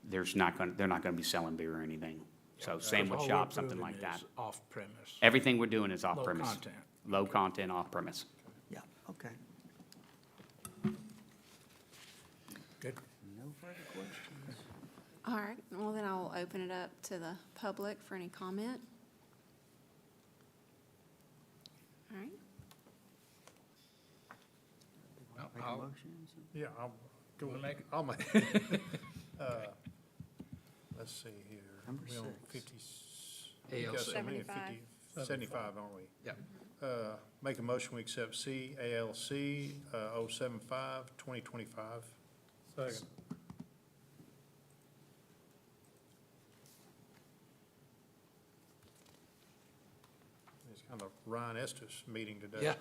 Speaker 10: they're not gonna be selling beer or anything. So sandwich
Speaker 2: All we're
Speaker 10: shop, something
Speaker 2: approving
Speaker 10: like that.
Speaker 2: is off-premise.
Speaker 10: Everything we're doing is
Speaker 2: Low
Speaker 10: off-premise.
Speaker 2: content.
Speaker 10: Low content, off-premise.
Speaker 4: Yeah, okay.
Speaker 2: Good.
Speaker 4: No further questions.
Speaker 3: All right, well then I'll open it up to the public for any comment. All right,
Speaker 4: Make a
Speaker 2: I'll-
Speaker 4: motion?
Speaker 6: Yeah, I'll go.
Speaker 2: Wanna make it?
Speaker 6: I'll make. Let's see here.
Speaker 4: Number
Speaker 6: We on
Speaker 4: 6.
Speaker 6: 50 we got so many,
Speaker 3: 75.
Speaker 6: 75, aren't we?
Speaker 2: Yeah.
Speaker 6: Make a motion, we accept CALC 075, 2025.
Speaker 5: Second.
Speaker 6: It's kind of Ryan Estes meeting today.
Speaker 2: Yeah.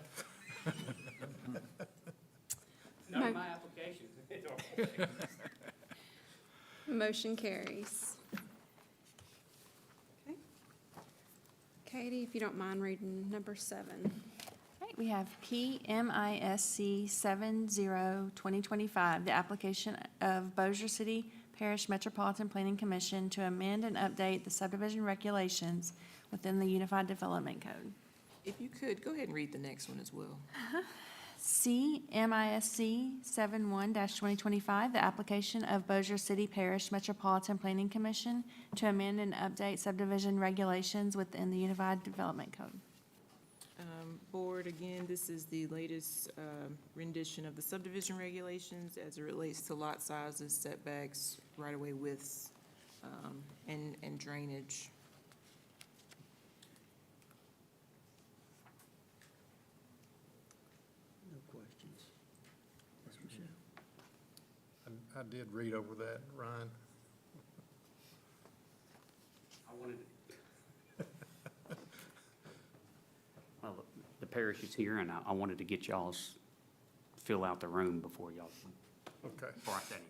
Speaker 3: Not in
Speaker 10: my application.
Speaker 3: motion carries. Okay. Katie, if you don't mind reading number 7.
Speaker 9: Right, we have PMISC 70-2025, the application of Bossier City-Parish Metropolitan Planning Commission to amend and update the subdivision regulations within the Unified Development Code.
Speaker 7: If you could, go ahead and read the next one as well.
Speaker 9: CMISC 71-2025, the application of Bossier City-Parish Metropolitan Planning Commission to amend and update subdivision regulations within the Unified Development Code.
Speaker 7: Board, again, this is the latest rendition of the subdivision regulations as it relates to lot sizes, setbacks, right-of-way widths, and drainage.
Speaker 4: No questions. Yes, Michelle?
Speaker 6: I did read over that, Ryan.
Speaker 10: I wanted Well, the parish is here, and I wanted to get y'all's fill out the room before
Speaker 6: Okay.
Speaker 10: before I said it.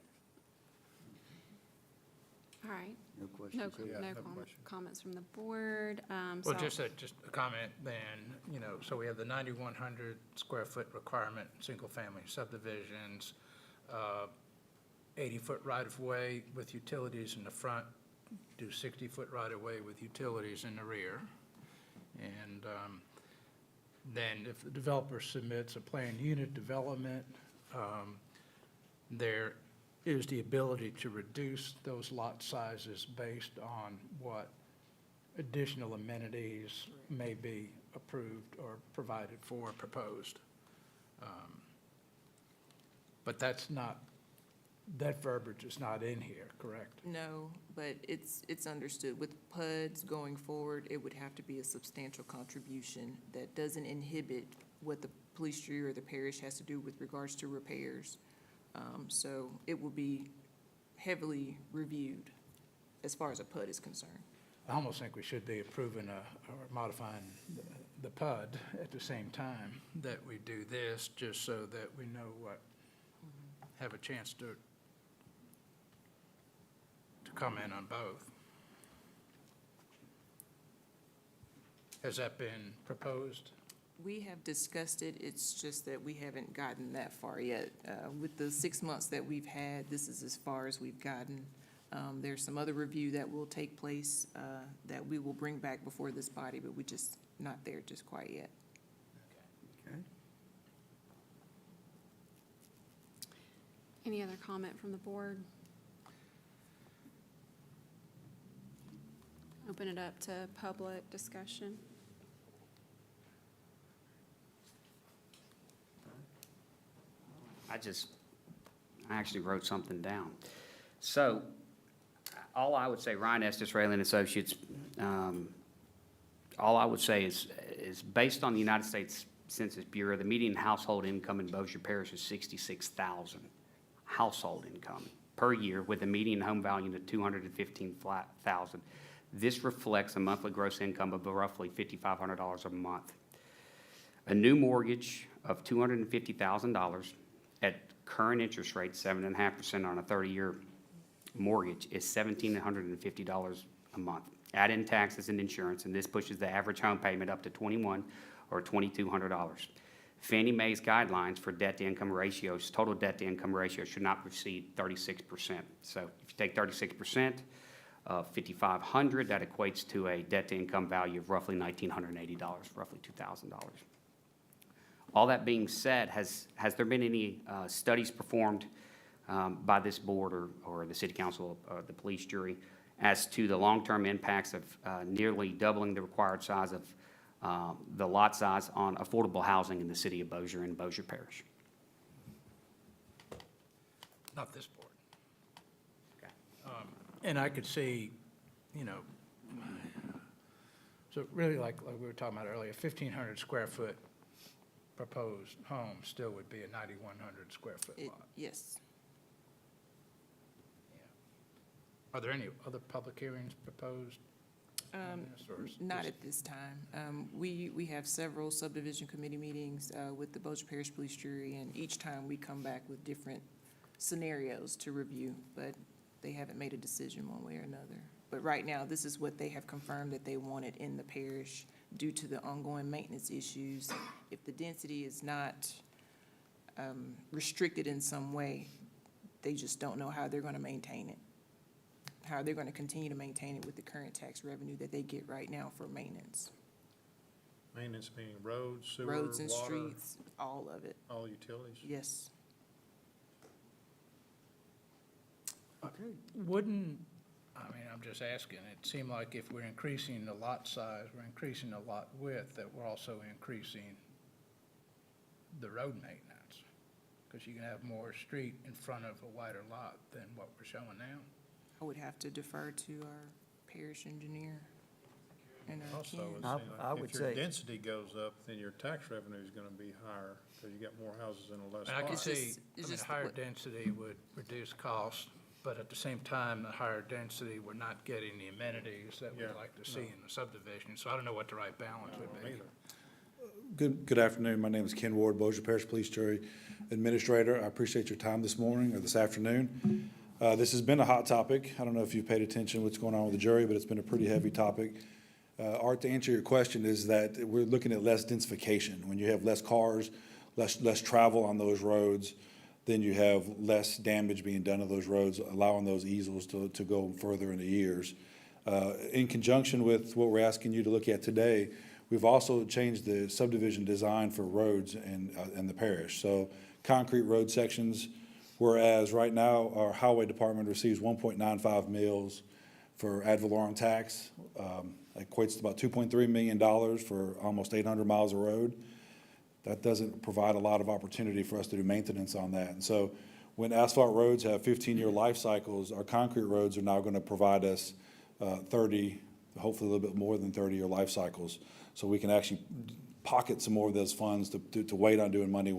Speaker 3: All right,
Speaker 4: No questions.
Speaker 6: Yeah, no
Speaker 3: no
Speaker 6: question.
Speaker 3: comments from the board.
Speaker 2: Well,
Speaker 3: So
Speaker 2: just a comment then, so we have the 9,100 square foot requirement, single-family subdivisions, 80-foot right-of-way with utilities in the front, do 60-foot right-of-way with utilities in the rear. And then if the developer submits a planned unit development, there is the ability to reduce those lot sizes based on what additional amenities may be approved or provided for, proposed. But that's not, that verbiage is not in here, correct?
Speaker 7: No, but it's understood. With PUDs going forward, it would have to be a substantial contribution that doesn't inhibit what the police tree or the parish has to do with regards to repairs. So it will be heavily reviewed as far as a PUD is concerned.
Speaker 2: I almost think we should be approving or modifying the PUD at the same time that we do this, just so that we know what, have a chance to comment on both. Has that been proposed?
Speaker 7: We have discussed it, it's just that we haven't gotten that far yet. With the 6 months that we've had, this is as far as we've gotten. There's some other review that will take place that we will bring back before this body, but we're just not there just quite yet.
Speaker 4: Okay.
Speaker 3: any other comment from the board? Open it up to public discussion.
Speaker 10: I actually wrote something down. So, all I would say, Ryan Estes, Raylan Associates, all I would say is based on the United States Census Bureau, the median household income in Bossier Parish is $66,000 household income. per year with a median home value of $215,000. This reflects a monthly gross income of roughly $5,500 a month. A new mortgage of $250,000 at current interest rate, 7.5% on a 30-year mortgage, is $1,750 a month. Add in taxes and insurance, and this pushes the average home payment up to $2,100 or $2,200. Fannie Mae's guidelines for debt-to-income ratios, total debt-to-income ratio should not exceed 36%. So if you take 36% of $5,500, that equates to a debt-to-income value of roughly $1,980, roughly $2,000. All that being said, has there been any studies performed by this board or the city council or the police jury as to the long-term impacts of nearly doubling the required size of the lot size on affordable housing in the city of Bossier and Bossier Parish?
Speaker 2: Not this board.
Speaker 10: Okay.
Speaker 2: And I could see, you know, so really like we were talking about earlier, 1,500 square foot proposed home still would be a 9,100 square foot lot.
Speaker 7: Yes.
Speaker 2: Are there any other public hearings proposed on this, or is
Speaker 7: Not
Speaker 2: this-
Speaker 7: at this time. We have several subdivision committee meetings with the Bossier Parish Police Jury, and each time we come back with different scenarios to review, but they haven't made a decision one way or another. But right now, this is what they have confirmed that they wanted in the parish due to the ongoing maintenance issues. If the density is not restricted in some way, they just don't know how they're going to maintain it, how they're going to continue to maintain it with the current tax revenue that they get right now for maintenance.
Speaker 6: Maintenance meaning roads, sewer,
Speaker 7: Roads and
Speaker 6: water,
Speaker 7: streets, all of it,
Speaker 6: all utilities.
Speaker 7: yes.
Speaker 2: Wouldn't, I mean, I'm just asking, it seemed like if we're increasing the lot size, we're increasing the lot width, that we're also increasing the road maintenance. Because you can have more street in front of a wider lot than what we're showing now.
Speaker 7: I would have to defer to our parish engineer and our
Speaker 6: Also,
Speaker 7: Ken.
Speaker 6: it
Speaker 4: I-
Speaker 6: seems
Speaker 4: I
Speaker 6: like
Speaker 4: would
Speaker 6: if your
Speaker 4: say-
Speaker 6: density goes up, then your tax revenue is gonna be higher, because you got more houses in a less
Speaker 2: And I can
Speaker 6: lot.
Speaker 2: see,
Speaker 7: just-
Speaker 2: I
Speaker 7: it's
Speaker 2: mean,
Speaker 7: just
Speaker 2: higher
Speaker 7: what-
Speaker 2: density would reduce costs, but at the same time, the higher density, we're not getting the amenities that we'd
Speaker 6: Yeah,
Speaker 2: like to see in the subdivision. So I don't know what the right balance would be.
Speaker 6: Neither.
Speaker 14: Good afternoon. My name is Ken Ward, Bossier Parish Police Jury Administrator. I appreciate your time this morning or this afternoon. This has been a hot topic. I don't know if you've paid attention to what's going on with the jury, but it's been a pretty heavy topic. Art, to answer your question, is that we're looking at less densification. When you have less cars, less travel on those roads, then you have less damage being done to those roads, allowing those easels to go further into years. In conjunction with what we're asking you to look at today, we've also changed the subdivision design for roads in the parish. So concrete road sections, whereas right now our highway department receives 1.95 mills for ad valorem tax. Equates to about $2.3 million for almost 800 miles of road. That doesn't provide a lot of opportunity for us to do maintenance on that. And so when asphalt roads have 15-year life cycles, our concrete roads are now going to provide us 30, hopefully a little bit more than 30-year life cycles. So we can actually pocket some more of those funds to wait on doing money,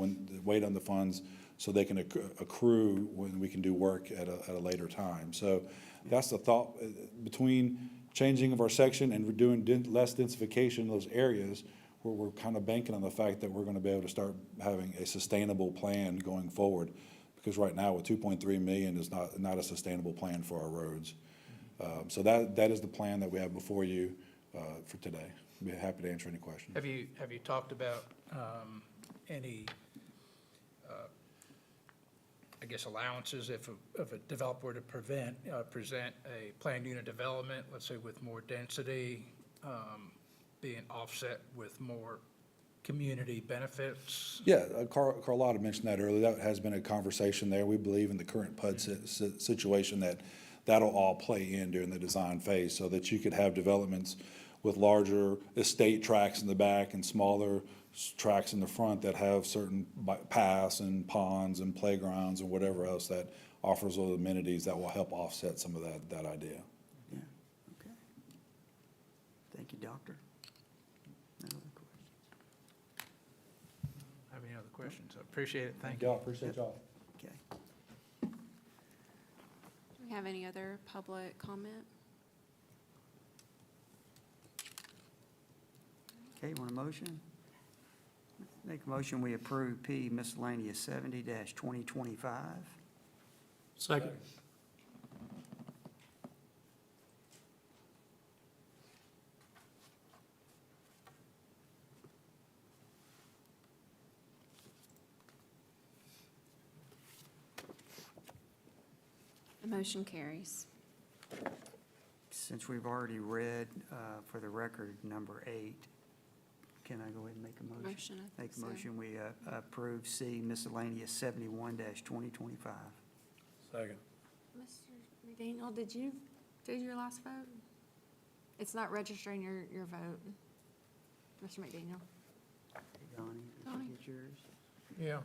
Speaker 14: wait on the funds so they can accrue when we can do work at a later time. So that's the thought between changing of our section and we're doing less densification in those areas where we're kind of banking on the fact that we're going to be able to start having a sustainable plan going forward. Because right now with 2.3 million is not a sustainable plan for our roads. So that is the plan that we have before you for today. I'd be happy to answer any questions.
Speaker 2: Have you talked about any, I guess, allowances if a developer were to present a planned unit development, let's say with more density, being offset with more community benefits?
Speaker 14: Yeah, Carlotta mentioned that earlier. That has been a conversation there. We believe in the current PUD situation that'll all play in during the design phase so that you could have developments with larger estate tracts in the back and smaller tracts in the front that have certain paths and ponds and playgrounds and whatever else that offers those amenities that will help offset some of that idea.
Speaker 4: Yeah, okay. Thank you, Doctor. No other questions?
Speaker 2: Have any other questions? I appreciate it. Thank you.
Speaker 14: Y'all, appreciate y'all.
Speaker 4: Okay.
Speaker 3: have any other public comment?
Speaker 4: Okay, you want a motion? Make a motion, we approve P miscellaneous 70-2025.
Speaker 5: Second.
Speaker 3: The motion carries.
Speaker 4: Since we've already read, for the record, number 8, can I go ahead and make a motion?
Speaker 3: Motion, I think
Speaker 4: Make a
Speaker 3: so.
Speaker 4: motion, we approve C miscellaneous 71-2025.
Speaker 6: Second.
Speaker 9: Mr. McDaniel, did you do your last vote? It's not registering your vote, Mr. McDaniel.
Speaker 4: Donnie, did
Speaker 3: Donnie?
Speaker 4: you get yours?
Speaker 6: Yeah,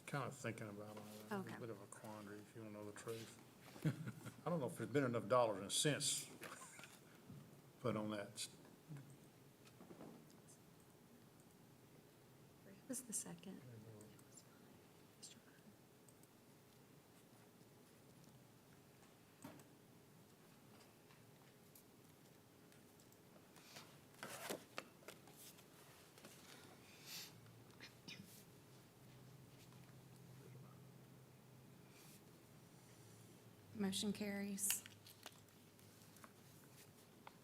Speaker 6: kind of thinking about all that.
Speaker 9: Okay.
Speaker 6: A bit of a quandary, if you want to know the truth. I don't know if there's been enough dollars and cents put on that.
Speaker 9: Who was the second?
Speaker 3: Motion carries.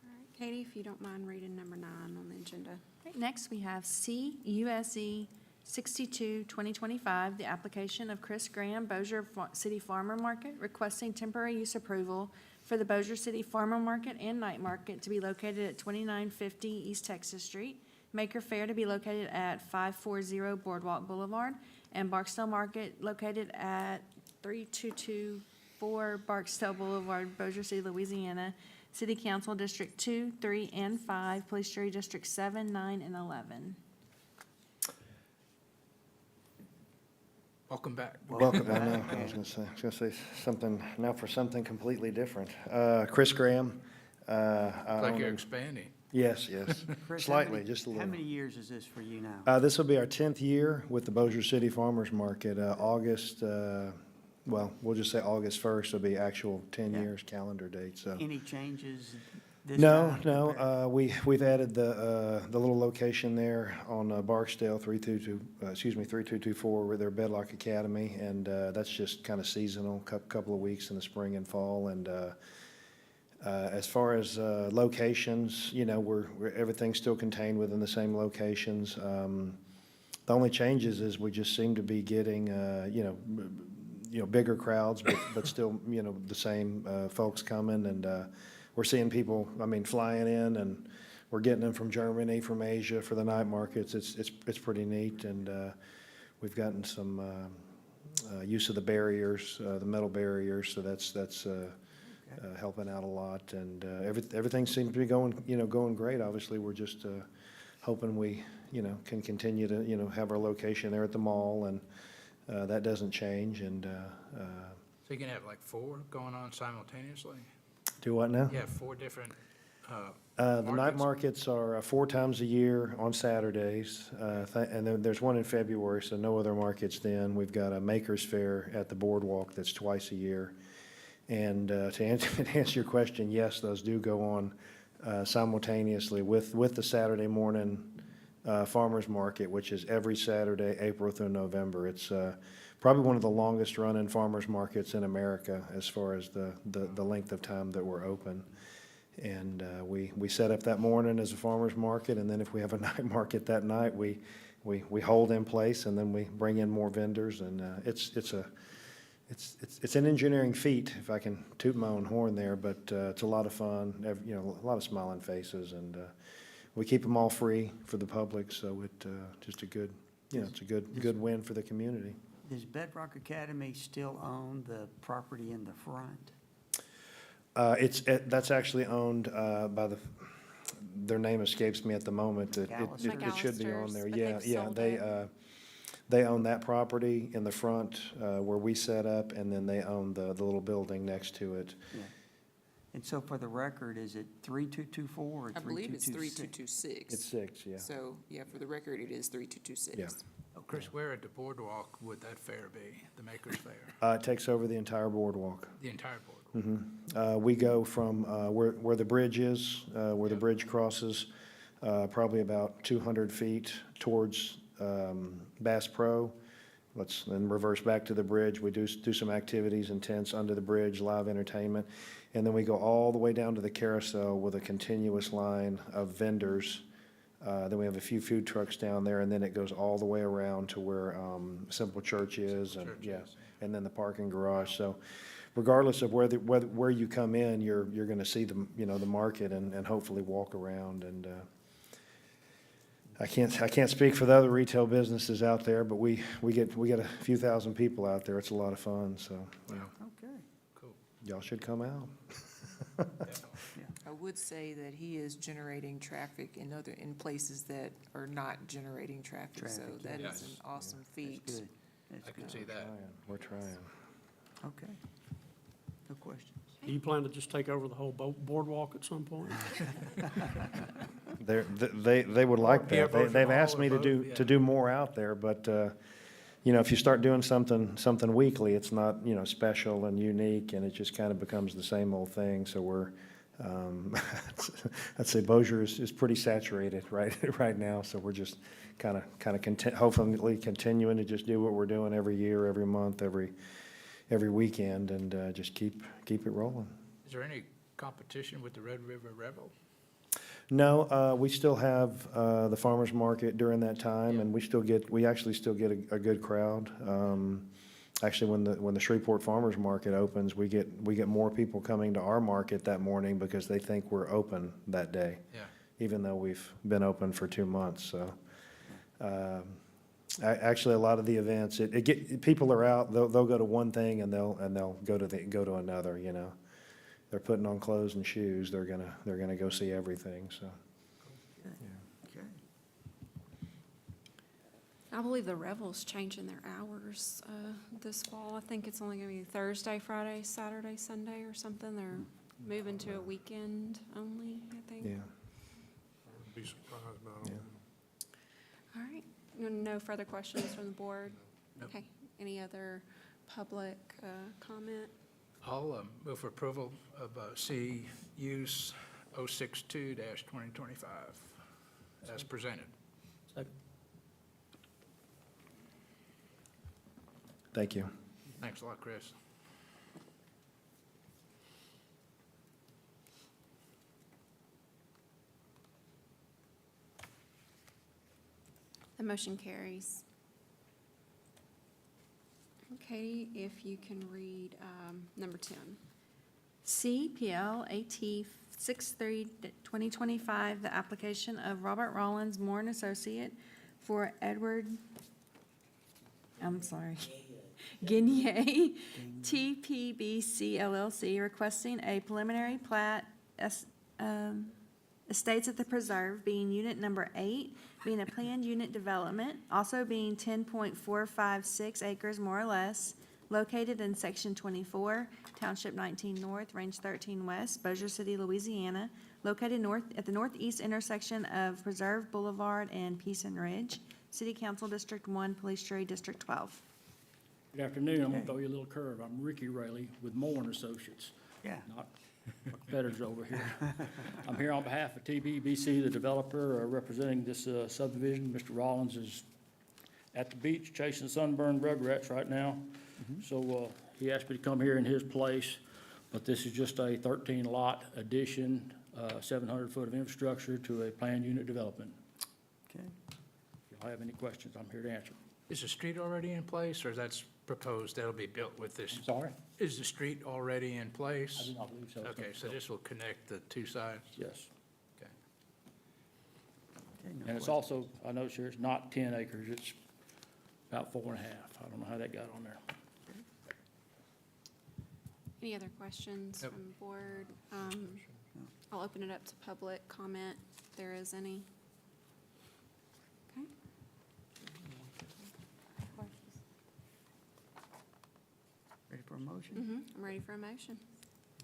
Speaker 3: All right, Katie, if you don't mind reading number 9 on the agenda.
Speaker 9: Right, next, we have CUSE 62-2025, the application of Chris Graham, Bossier City Farmer Market, requesting temporary use approval for the Bossier City Farmer Market and Night Market to be located at 2950 East Texas Street, Maker Fair to be located at 540 Boardwalk Boulevard, and Barksdale Market located at 3224 Barksdale Boulevard, Bossier City, Louisiana. City Council District 2, 3, and 5, Police Jury District 7, 9, and 11.
Speaker 2: Welcome back.
Speaker 15: Welcome, I know, I was gonna say something, now for something completely different. Chris Graham. I
Speaker 2: Like
Speaker 15: own
Speaker 2: you're
Speaker 15: him-
Speaker 2: expanding.
Speaker 15: Yes, yes,
Speaker 4: Chris,
Speaker 15: slightly, just a
Speaker 4: How
Speaker 15: little.
Speaker 4: many years is this for you now?
Speaker 15: This will be our 10th year with the Bossier City Farmers Market. August, well, we'll just say August 1st will be actual 10
Speaker 4: Yeah.
Speaker 15: years calendar date, so.
Speaker 4: Any changes this
Speaker 15: No,
Speaker 4: time?
Speaker 15: no,
Speaker 4: compared-
Speaker 15: we've added the little location there on Barksdale, 3224, with their Bedlock Academy, and that's just kind of seasonal, couple of weeks in the spring and fall, and as far as locations, you know, everything's still contained within the same locations. The only changes is we just seem to be getting, bigger crowds, but still, the same folks coming, and we're seeing people, flying in, and we're getting them from Germany, from Asia for the night markets. It's pretty neat, and we've gotten some use of the barriers, the metal barriers, so that's helping out a lot, and everything seems to be going great. Obviously, we're just hoping we, can continue to, have our location there at the mall, and that doesn't change, and
Speaker 2: So you can have like 4 going on simultaneously?
Speaker 15: do what now?
Speaker 2: You have 4 different
Speaker 15: The night
Speaker 2: markets?
Speaker 15: markets are 4 times a year on Saturdays, and then there's one in February, so no other markets then. We've got a Makers Fair at the Boardwalk that's twice a year. And to answer your question, yes, those do go on simultaneously with the Saturday morning farmers market, which is every Saturday, April through November. It's probably one of the longest running farmers markets in America as far as the length of time that we're open. And we set up that morning as a farmer's market, and then if we have a night market that night, we hold in place, and then we bring in more vendors, and it's an engineering feat, if I can toot my own horn there, but it's a lot of fun, a lot of smiling faces, and we keep them all free for the public, so just a good, it's a good win for the community.
Speaker 4: Does Bedrock Academy still own the property in the front?
Speaker 15: That's actually owned by their name escapes me at the moment. It should be on there.
Speaker 3: McAllister's, but
Speaker 15: Yeah,
Speaker 3: they've
Speaker 15: yeah.
Speaker 3: sold it.
Speaker 15: They own that property in the front where we set up, and then they own the little building next to it.
Speaker 4: Yeah. And so for the record, is it 3224 or
Speaker 7: I
Speaker 4: 3226?
Speaker 7: believe it's 3226.
Speaker 15: It's 6, yeah.
Speaker 7: So, yeah, for the record, it is 3226.
Speaker 15: Yeah.
Speaker 2: Chris, where at the boardwalk would that fair be, the Makers Fair?
Speaker 15: It takes over the entire boardwalk.
Speaker 2: The entire boardwalk?
Speaker 15: We go from where the bridge is, where the bridge crosses, probably about 200 feet towards Bass Pro. Let's then reverse back to the bridge. We do some activities and tents under the bridge, live entertainment. And then we go all the way down to the carousel with a continuous line of vendors. Then we have a few food trucks down there, and then it goes all the way around to where Simple Church is, and yeah, and then the parking garage. So regardless of where you come in, you're going to see the the market and hopefully walk around. And I can't speak for the other retail businesses out there, but we get a few thousand people out there. It's a lot of fun. So
Speaker 4: Okay.
Speaker 15: y'all should come out.
Speaker 7: I would say that he is generating traffic in places that are not generating traffic, so
Speaker 4: Traffic,
Speaker 7: that
Speaker 2: yes.
Speaker 7: is an awesome
Speaker 4: That's
Speaker 7: feat.
Speaker 4: good. That's
Speaker 2: I can
Speaker 4: good.
Speaker 2: see that.
Speaker 15: We're trying.
Speaker 4: Okay. No questions.
Speaker 5: Do you plan to just take over the whole boardwalk at some point?
Speaker 15: They would like
Speaker 5: Yeah,
Speaker 15: that.
Speaker 5: both
Speaker 15: They've
Speaker 5: of
Speaker 15: asked
Speaker 5: all
Speaker 15: me
Speaker 5: or
Speaker 15: to
Speaker 5: both,
Speaker 15: do more out there, but, if you start doing something weekly, it's not, special and unique, and it just kind of becomes the same old thing. So we're, I'd say Bossier is pretty saturated right now, so we're just kind of hopefully continuing to just do what we're doing every year, every month, every weekend, and just keep it rolling.
Speaker 2: Is there any competition with the Red River Rebel?
Speaker 15: No, we still have the farmer's market during that time, and we actually still get a good crowd. Actually, when the Shreveport Farmers Market opens, we get more people coming to our market that morning because they think we're open that day.
Speaker 2: Yeah.
Speaker 15: Even though we've been open for 2 months, so. Actually, a lot of the events, people are out, they'll go to one thing and they'll go to another, They're putting on clothes and shoes, they're gonna go see everything, so.
Speaker 4: Okay.
Speaker 3: I believe the Revel's changing their hours this fall. I think it's only going to be Thursday, Friday, Saturday, Sunday or something. They're moving to a weekend only, I think.
Speaker 15: Yeah.
Speaker 6: I'd be surprised about
Speaker 15: Yeah.
Speaker 6: it.
Speaker 3: All right. No further questions from the board?
Speaker 2: Nope.
Speaker 3: Okay. Any other public comment?
Speaker 2: I'll move for approval of C use 062-2025 as presented.
Speaker 5: Second.
Speaker 15: Thank you.
Speaker 2: Thanks a lot, Chris.
Speaker 3: The motion carries. Katie, if you can read number 10.
Speaker 9: CPL AT 63-2025, the application of Robert Rollins Moore and Associate for Guinea TPBC LLC, requesting a preliminary plat, Estates at the Preserve, being unit number 8, being a planned unit development, also being 10.456 acres more or less, located in Section 24, Township 19 North, Range 13 West, Bossier City, Louisiana, located at the northeast intersection of Preserve Boulevard and Peace and Ridge, City Council District 1, Police Jury District 12.
Speaker 16: Good afternoon. I'm going to throw you a little curve. I'm Ricky Rayleigh with Moore and Associates,
Speaker 4: Yeah.
Speaker 16: not competitors over here. I'm here on behalf of TBBC, the developer, representing this subdivision. Mr. Rollins is at the beach chasing sunburned rugrats right now. So he asked me to come here in his place, but this is just a 13-lot addition, 700 foot of infrastructure to a planned unit development.
Speaker 4: Okay.
Speaker 16: If y'all have any questions, I'm here to answer.
Speaker 2: Is the street already in place, or that's proposed that'll be built with this?
Speaker 16: Sorry?
Speaker 2: Is the street already in
Speaker 16: I
Speaker 2: place?
Speaker 16: do not believe so.
Speaker 2: Okay, so this will connect the two sides?
Speaker 16: Yes.
Speaker 2: Okay.
Speaker 4: Okay, no
Speaker 16: And it's
Speaker 4: questions.
Speaker 16: also, I notice here, it's not 10 acres, it's about 4.5. I don't know how that got on there.
Speaker 3: Any other questions
Speaker 2: Nope.
Speaker 3: from the board? I'll open it up to public comment, if there is any. Okay.
Speaker 4: Ready for a motion?
Speaker 3: I'm ready for a motion.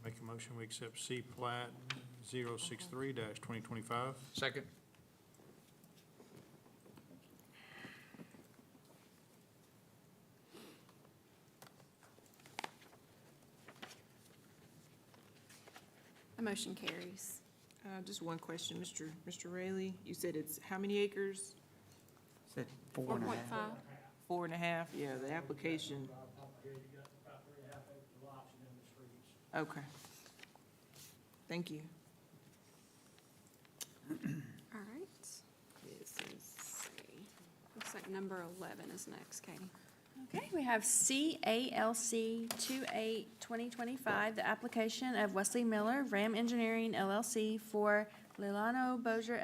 Speaker 6: Make a motion, we accept C plat 063-2025.
Speaker 2: Second?
Speaker 3: The motion carries.
Speaker 7: Just one question, Mr. Rayleigh. You said it's how many acres?
Speaker 4: Said 4.5.
Speaker 7: 4.5? Yeah, the application. Okay. Thank you.
Speaker 3: All right.
Speaker 7: This is,
Speaker 3: Looks like number 11 is next, Katie.
Speaker 9: Okay, we have CALC 28-2025, the application of Wesley Miller, Ram Engineering LLC for Lilano Bossier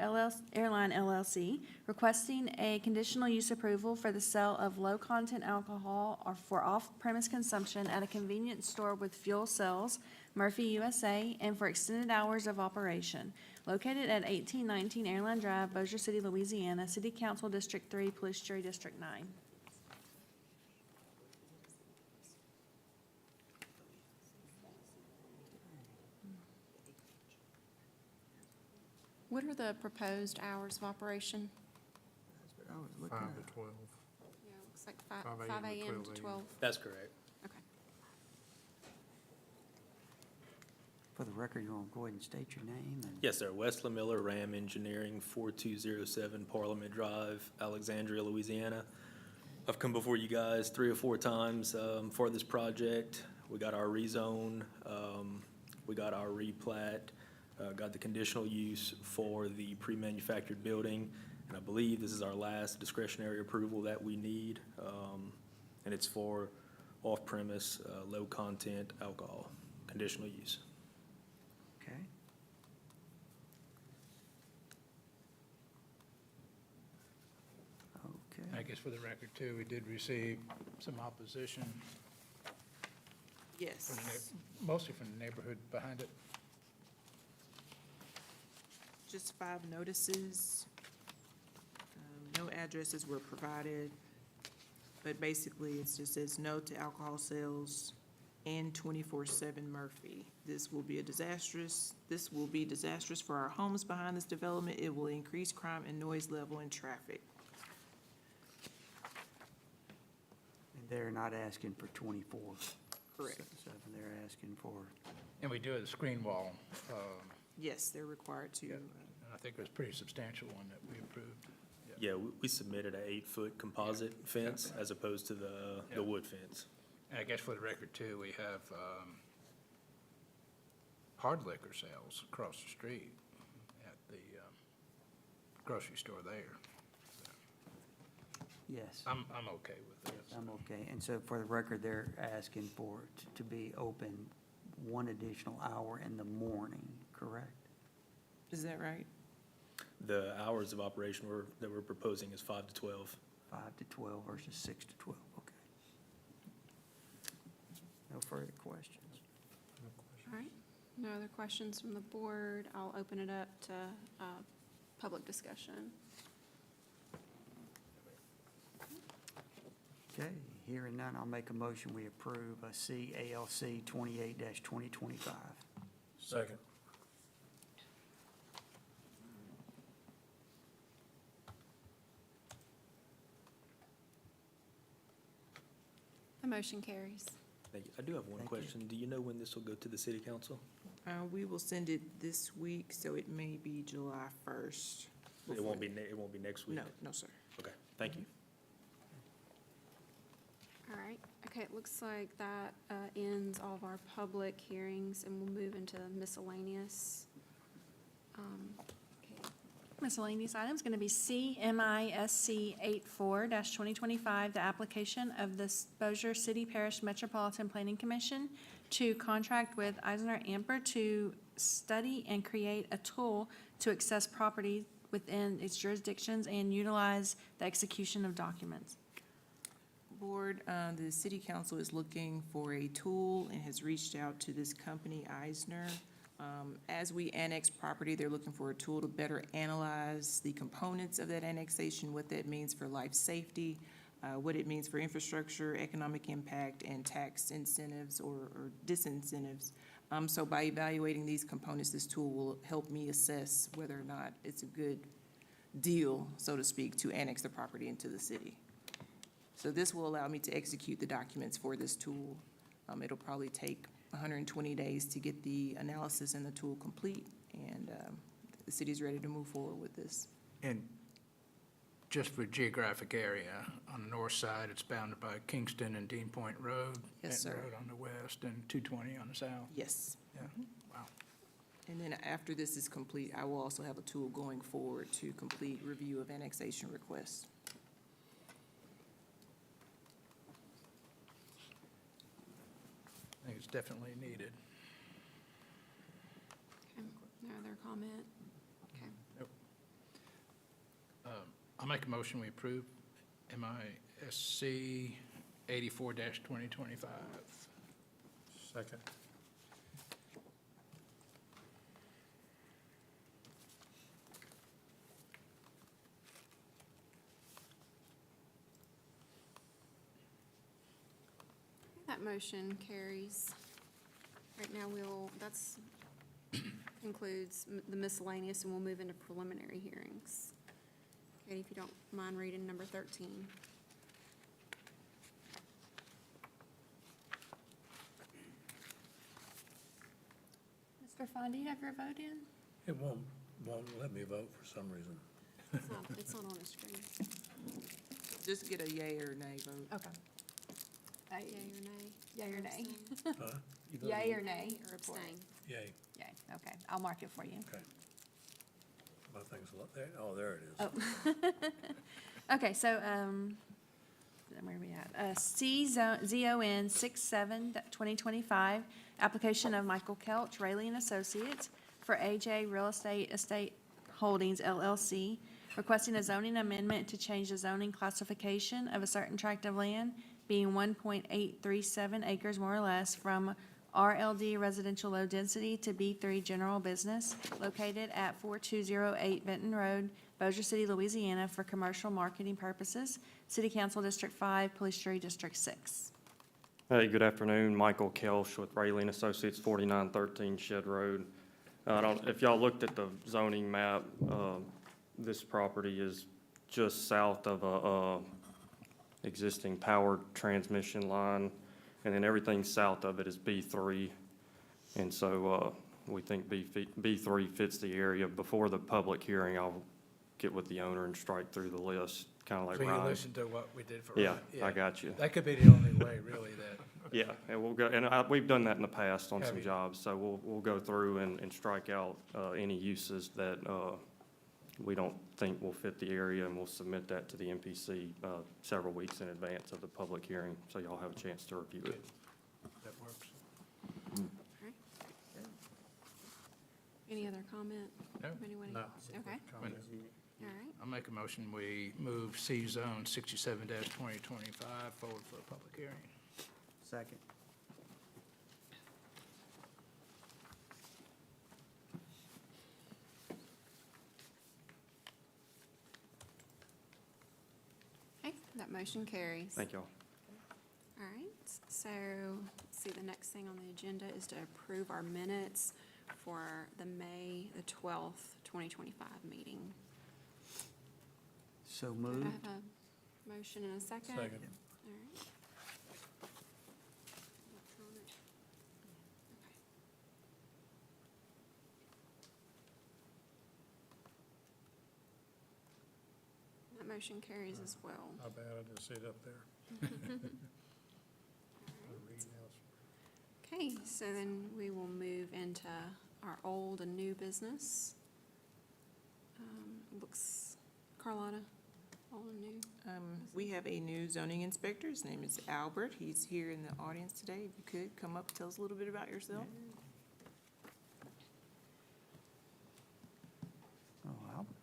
Speaker 9: Airline LLC, requesting a conditional use approval for the sale of low-content alcohol or for off-premise consumption at a convenience store with fuel cells, Murphy, USA, and for extended hours of operation. Located at 1819 Airline Drive, Bossier City, Louisiana, City Council District 3, Police Jury District 9.
Speaker 3: What are the proposed hours of operation?
Speaker 4: That's what I was looking
Speaker 6: 5
Speaker 4: at.
Speaker 6: to 12.
Speaker 3: Yeah, it looks like
Speaker 6: 5
Speaker 3: 5
Speaker 6: a.m. to
Speaker 3: a.m.
Speaker 6: 12
Speaker 3: to 12.
Speaker 8: That's correct.
Speaker 3: Okay.
Speaker 4: For the record, you want to go ahead and state your name and
Speaker 17: Yes, sir. Wesley Miller, Ram Engineering, 4207 Parliament Drive, Alexandria, Louisiana. I've come before you guys 3 or 4 times for this project. We got our rezone, we got our replat, got the conditional use for the pre-manufactured building, and I believe this is our last discretionary approval that we need, and it's for off-premise, low-content alcohol, conditional use.
Speaker 4: okay.
Speaker 2: I
Speaker 4: Okay.
Speaker 2: guess for the record too, we did receive some opposition,
Speaker 7: yes.
Speaker 2: from mostly from the neighborhood behind it.
Speaker 7: Just 5 notices. No addresses were provided, but basically it just says no to alcohol sales and 24/7 Murphy. This will be disastrous for our homes behind this development. It will increase crime and noise level in traffic.
Speaker 4: And they're not asking for 24.
Speaker 7: Correct.
Speaker 4: 7, they're asking for,
Speaker 2: And we do have a screen wall.
Speaker 7: Yes, they're required to.
Speaker 2: And I think it was a pretty substantial one that we approved.
Speaker 17: Yeah, we submitted an 8-foot composite fence as opposed to the wood fence.
Speaker 2: And I guess for the record too, we have hard liquor sales across the street at the grocery store there.
Speaker 4: yes,
Speaker 2: I'm okay with this.
Speaker 4: I'm okay. And so for the record, they're asking for it to be open 1 additional hour in the morning, correct?
Speaker 7: Is that right?
Speaker 17: The hours of operation that we're proposing is 5 to 12.
Speaker 4: 5 to 12 versus 6 to 12, okay. No further questions.
Speaker 3: All right. No other questions from the board. I'll open it up to public discussion.
Speaker 4: Okay, hearing none, I'll make a motion, we approve a CALC 28-2025.
Speaker 6: Second.
Speaker 3: The motion carries.
Speaker 17: Thank you. I do have one
Speaker 4: Thank you.
Speaker 17: question. Do you know when this will go to the city council?
Speaker 7: We will send it this week, so it may be July 1st.
Speaker 17: It won't be next week?
Speaker 7: No, no, sir.
Speaker 17: Okay, thank you.
Speaker 3: All right. Okay, it looks like that ends all of our public hearings, and we'll move into miscellaneous. Okay.
Speaker 9: Miscellaneous items going to be CMISC 84-2025, the application of the Bossier City-Parish Metropolitan Planning Commission to contract with Eisner Amper to study and create a tool to access property within its jurisdictions and utilize the execution of documents.
Speaker 7: Board, the city council is looking for a tool and has reached out to this company, Eisner. As we annex property, they're looking for a tool to better analyze the components of that annexation, what that means for life safety, what it means for infrastructure, economic impact, and tax incentives or disincentives. So by evaluating these components, this tool will help me assess whether or not it's a good deal, so to speak, to annex the property into the city. So this will allow me to execute the documents for this tool. It'll probably take 120 days to get the analysis and the tool complete, and the city's ready to move forward with this.
Speaker 2: And just for geographic area, on the north side, it's bounded by Kingston and Dean Point Road.
Speaker 7: Yes,
Speaker 2: Benton
Speaker 7: sir.
Speaker 2: Road on the west and 220 on the south.
Speaker 7: Yes.
Speaker 2: Yeah, wow.
Speaker 7: And then after this is complete, I will also have a tool going forward to complete review of annexation requests.
Speaker 2: I think it's definitely needed.
Speaker 3: Okay. No other comment? Okay.
Speaker 2: I'll make a motion, we approve MISC 84-2025.
Speaker 6: Second.
Speaker 3: That motion carries. Right now, that's concludes the miscellaneous, and we'll move into preliminary hearings. Katie, if you don't mind reading number 13.
Speaker 9: Mr. Fondy, you have your vote in?
Speaker 16: It won't let me vote for some reason.
Speaker 3: It's not on the screen.
Speaker 7: Just get a yay or nay vote.
Speaker 9: Okay.
Speaker 3: Yay or nay?
Speaker 9: Yay or nay?
Speaker 16: Huh? You voted
Speaker 9: Yay or nay?
Speaker 3: Or abstain?
Speaker 16: Yay.
Speaker 9: Yay, okay, I'll mark it for you.
Speaker 16: Okay. My thing's there. Oh, there it is.
Speaker 9: Oh. Okay, so, where are we at? ZON 67-2025, application of Michael Kelch, Rayleigh and Associates for AJ Real Estate Holdings LLC, requesting a zoning amendment to change the zoning classification of a certain tract of land, being 1.837 acres more or less, from RLD Residential Low Density to B3 General Business, located at 4208 Benton Road, Bossier City, Louisiana, for commercial marketing purposes. City Council District 5, Police Jury District 6.
Speaker 18: Hey, good afternoon. Michael Kelch with Rayleigh and Associates, 4913 Shed Road. If y'all looked at the zoning map, this property is just south of a existing power transmission line, and then everything south of it is B3. And so we think B3 fits the area. Before the public hearing, I'll get with the owner and strike through the list, kind of like
Speaker 2: So you
Speaker 18: Ryan.
Speaker 2: listen to what we did for.
Speaker 18: Yeah, I got you.
Speaker 2: That could be the only way, really, that.
Speaker 18: Yeah, and we'll go, and we've done that in the past on
Speaker 2: Have
Speaker 18: some
Speaker 2: you?
Speaker 18: jobs, so we'll go through and strike out any uses that we don't think will fit the area, and we'll submit that to the MPC several weeks in advance of the public hearing, so y'all have a chance to review it.
Speaker 2: That works.
Speaker 3: Any other comment?
Speaker 2: No.
Speaker 3: Anybody?
Speaker 6: No.
Speaker 3: Okay,
Speaker 6: Comments?
Speaker 3: all right.
Speaker 2: I'll make a motion, we move C-Zone 67-2025 forward for a public hearing.
Speaker 4: Second.
Speaker 3: Okay, that motion carries.
Speaker 18: Thank y'all.
Speaker 3: All right, so, let's see, the next thing on the agenda is to approve our minutes for the May the 12th, 2025 meeting.
Speaker 4: So
Speaker 3: Do I
Speaker 4: moved.
Speaker 3: have a motion and a second?
Speaker 6: Second.
Speaker 3: All right. Electronic. Okay. That motion carries as well.
Speaker 6: How bad I didn't see it up there.
Speaker 3: Okay, so then we will move into our old and new business. Looks, Carlotta, old and new.
Speaker 7: We have a new zoning inspector. His name is Albert. He's here in the audience today. If you could, come up, tell us a little bit about yourself.
Speaker 4: Oh, Albert.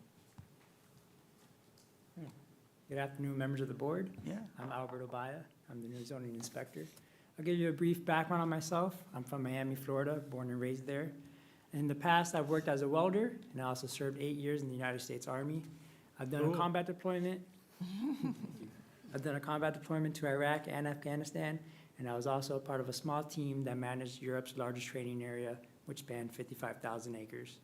Speaker 19: Good afternoon, members of the board.
Speaker 4: Yeah.
Speaker 19: I'm Albert Obaya. I'm the new zoning inspector. I'll give you a brief background on myself. I'm from Miami, Florida, born and raised there. In the past, I've worked as a welder, and I also served 8 years in the United States Army. I've done a combat deployment. I've done a combat deployment to Iraq and Afghanistan, and I was also a part of a small team that managed Europe's largest training area, which spanned 55,000 acres.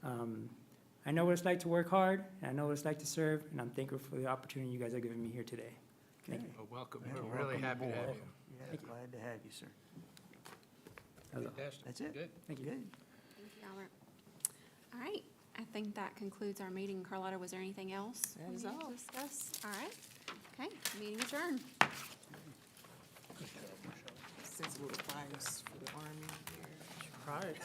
Speaker 19: I know what it's like to work hard, and I know what it's like to serve, and I'm thankful for the opportunity you guys are giving me here today. Thank you.
Speaker 2: Well, welcome.
Speaker 4: Yeah,
Speaker 2: We're really
Speaker 4: welcome
Speaker 2: happy to have
Speaker 4: aboard.
Speaker 2: you.
Speaker 4: Yeah, glad to have you, sir.
Speaker 2: Fantastic.
Speaker 4: That's it.
Speaker 2: Good.
Speaker 19: Thank you.
Speaker 4: Good.
Speaker 3: Thank you, Albert. All right, I think that concludes our meeting. Carlotta, was there anything else?
Speaker 7: That is
Speaker 3: we need to
Speaker 7: all.
Speaker 3: discuss? All right, okay, meeting adjourned.
Speaker 7: Since little fires for the army here.
Speaker 19: Right.